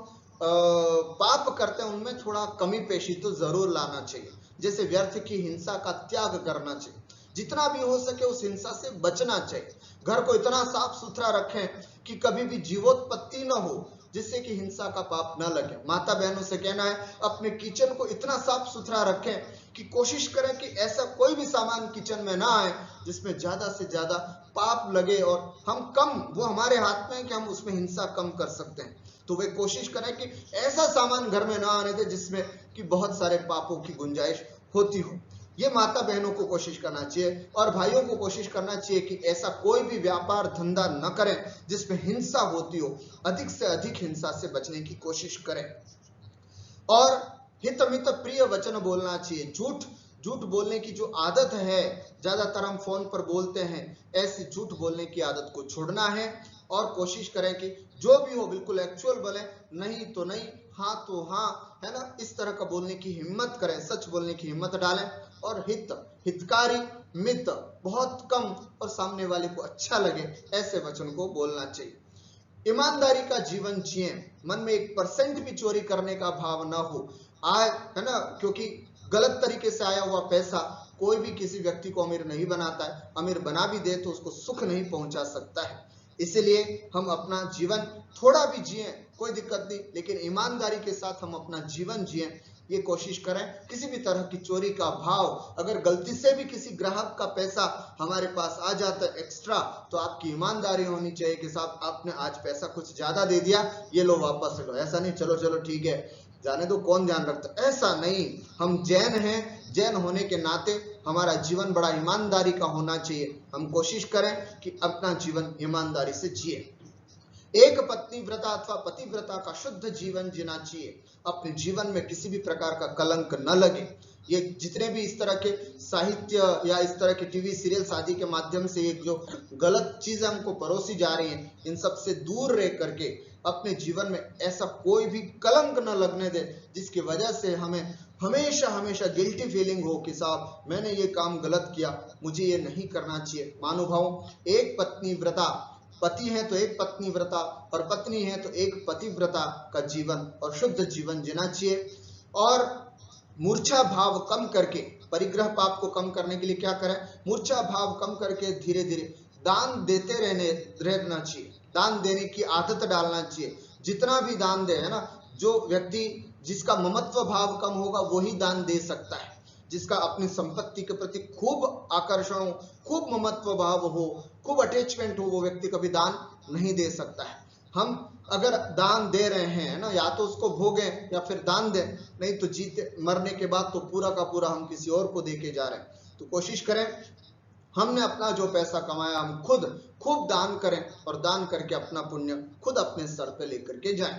पाप करते हैं उनमें थोड़ा कमी पेशी तो जरूर लाना चाहिए। जैसे व्यर्थ की हिंसा का त्याग करना चाहिए, जितना भी हो सके उस हिंसा से बचना चाहिए। घर को इतना साफ सुथरा रखें कि कभी भी जीवोत्पत्ति न हो, जिससे कि हिंसा का पाप न लगे। माता बहनों से कहना है अपने किचन को इतना साफ सुथरा रखें कि कोशिश करें कि ऐसा कोई भी सामान किचन में ना आए जिसमें ज्यादा से ज्यादा पाप लगे, और हम कम, वो हमारे हाथ में है कि हम उसमें हिंसा कम कर सकते हैं। तो वे कोशिश करें कि ऐसा सामान घर में ना आने दे जिसमें कि बहुत सारे पापों की गुंजाइश होती हो। ये माता बहनों को कोशिश करना चाहिए, और भाइयों को कोशिश करना चाहिए कि ऐसा कोई भी व्यापार धंधा न करें जिसमें हिंसा होती हो। अधिक से अधिक हिंसा से बचने की कोशिश करें, और हित मित प्रिय वचन बोलना चाहिए। झूठ बोलने की जो आदत है, ज्यादातर हम फोन पर बोलते हैं, ऐसी झूठ बोलने की आदत को छोड़ना है, और कोशिश करें कि जो भी हो बिल्कुल एक्चुअल बोले, नहीं तो नहीं, हाँ तो हाँ, है ना, इस तरह का बोलने की हिम्मत करें, सच बोलने की हिम्मत डालें। और हितकारी मित बहुत कम और सामने वाले को अच्छा लगे ऐसे वचन को बोलना चाहिए। ईमानदारी का जीवन जिए, मन में 1% भी चोरी करने का भाव ना हो। आज है ना, क्योंकि गलत तरीके से आया हुआ पैसा कोई भी किसी व्यक्ति को अमीर नहीं बनाता है, अमीर बना भी दे तो उसको सुख नहीं पहुंचा सकता है। इसलिए हम अपना जीवन थोड़ा भी जिए कोई दिक्कत नहीं, लेकिन ईमानदारी के साथ हम अपना जीवन जिए, ये कोशिश करें। किसी भी तरह की चोरी का भाव, अगर गलती से भी किसी ग्राहक का पैसा हमारे पास आ जाता है एक्स्ट्रा, तो आपकी ईमानदारी होनी चाहिए कि साहब आपने आज पैसा कुछ ज्यादा दे दिया, ये लो वापस लो। ऐसा नहीं चलो ठीक है जाने दो, कौन ध्यान रखता, ऐसा नहीं। हम जैन हैं, जैन होने के नाते हमारा जीवन बड़ा ईमानदारी का होना चाहिए। हम कोशिश करें कि अपना जीवन ईमानदारी से जिए। एक पत्नी व्रता अथवा पतिव्रता का शुद्ध जीवन जीना चाहिए। अपने जीवन में किसी भी प्रकार का कलंक न लगे। ये जितने भी इस तरह के साहित्य या इस तरह के टीवी सीरियल आदि के माध्यम से एक जो गलत चीजें हमको परोसी जा रही हैं, इन सब से दूर रह करके अपने जीवन में ऐसा कोई भी कलंक न लगने दे जिसकी वजह से हमें हमेशा गिल्टी फीलिंग हो कि साहब मैंने ये काम गलत किया, मुझे ये नहीं करना चाहिए। महानुभावों, एक पत्नी व्रता, पति है तो एक पत्नी व्रता और पत्नी है तो एक पतिव्रता का जीवन और शुद्ध जीवन जीना चाहिए। और मूर्छा भाव कम करके, परिग्रह पाप को कम करने के लिए क्या करें, मूर्छा भाव कम करके धीरे धीरे दान देते रहना चाहिए। दान देने की आदत डालना चाहिए। जितना भी दान दे, है ना, जो व्यक्ति जिसका ममत्व भाव कम होगा वही दान दे सकता है। जिसका अपनी संपत्ति के प्रति खूब आकर्षण हो, खूब ममत्व भाव हो, खूब अटैचमेंट हो, वो व्यक्ति कभी दान नहीं दे सकता है। हम अगर दान दे रहे हैं ना, या तो उसको भोगें या फिर दान दें, नहीं तो जीते मरने के बाद तो पूरा का पूरा हम किसी और को दे के जा रहे हैं। तो कोशिश करें हमने अपना जो पैसा कमाया हम खुद खूब दान करें, और दान करके अपना पुण्य खुद अपने सर पे लेकर के जाएं।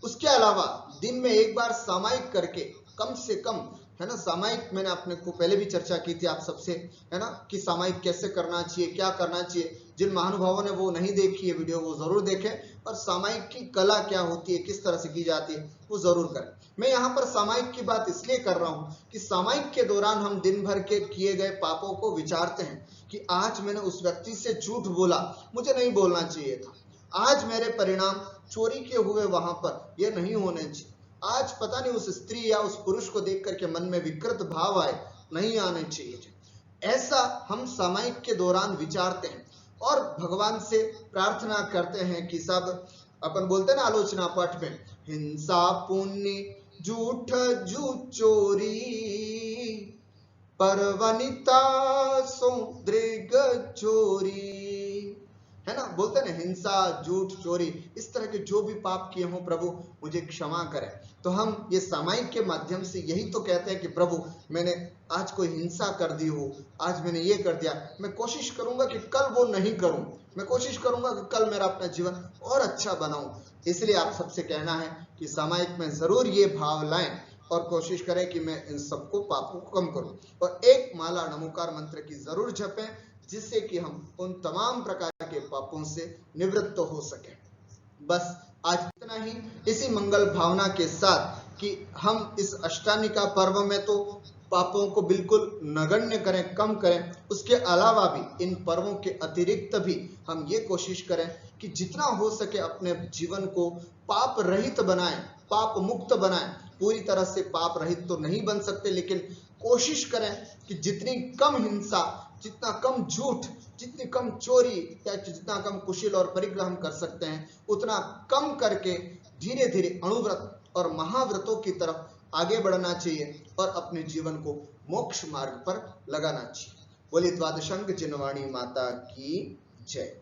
उसके अलावा दिन में एक बार सामायिक करके, कम से कम, है ना, सामायिक मैंने अपने को पहले भी चर्चा की थी आप सबसे, है ना, कि सामायिक कैसे करना चाहिए, क्या करना चाहिए। जिन महानुभावों ने वो नहीं देखी है वीडियो, वो जरूर देखें, और सामायिक की कला क्या होती है, किस तरह से की जाती है, वो जरूर करें। मैं यहाँ पर सामायिक की बात इसलिए कर रहा हूँ कि सामायिक के दौरान हम दिन भर के किए गए पापों को विचारते हैं कि आज मैंने उस व्यक्ति से झूठ बोला, मुझे नहीं बोलना चाहिए था। आज मेरे परिणाम चोरी के हुए वहां पर, ये नहीं होने चाहिए। आज पता नहीं उस स्त्री या उस पुरुष को देख करके मन में विकृत भाव आए, नहीं आने चाहिए। ऐसा हम सामायिक के दौरान विचारते हैं और भगवान से प्रार्थना करते हैं कि सब, अपन बोलते हैं ना आलोचना पाठ में, हिंसा पुण्य झूठ झूठ चोरी परवनिता सो दृग चोरी, है ना, बोलते ना हिंसा झूठ चोरी, इस तरह के जो भी पाप किए हो प्रभु मुझे क्षमा करें। तो हम ये सामायिक के माध्यम से यही तो कहते हैं कि प्रभु मैंने आज कोई हिंसा कर दी हो, आज मैंने ये कर दिया, मैं कोशिश करूंगा कि कल वो नहीं करूं, मैं कोशिश करूंगा कि कल मेरा अपना जीवन और अच्छा बनाऊं। इसलिए आप सबसे कहना है कि सामायिक में जरूर ये भाव लाएं और कोशिश करें कि मैं इन सबको पापों को कम करूं। और एक माला नमोकार मंत्र की जरूर जपें, जिससे कि हम उन तमाम प्रकार के पापों से निवृत्त हो सके। बस आज इतना ही, इसी मंगल भावना के साथ कि हम इस अष्टानिका पर्व में तो पापों को बिल्कुल नगण्य करें, कम करें, उसके अलावा भी इन पर्वों के अतिरिक्त भी हम ये कोशिश करें कि जितना हो सके अपने जीवन को पाप रहित बनाएं, पाप मुक्त बनाएं। पूरी तरह से पाप रहित तो नहीं बन सकते, लेकिन कोशिश करें कि जितनी कम हिंसा, जितना कम झूठ, जितनी कम चोरी या जितना कम कुशील और परिग्रह हम कर सकते हैं, उतना कम करके धीरे धीरे अणुव्रत और महाव्रतों की तरफ आगे बढ़ना चाहिए और अपने जीवन को मोक्ष मार्ग पर लगाना चाहिए। बोलिए द्वादशांग जिनवाणी माता की जय।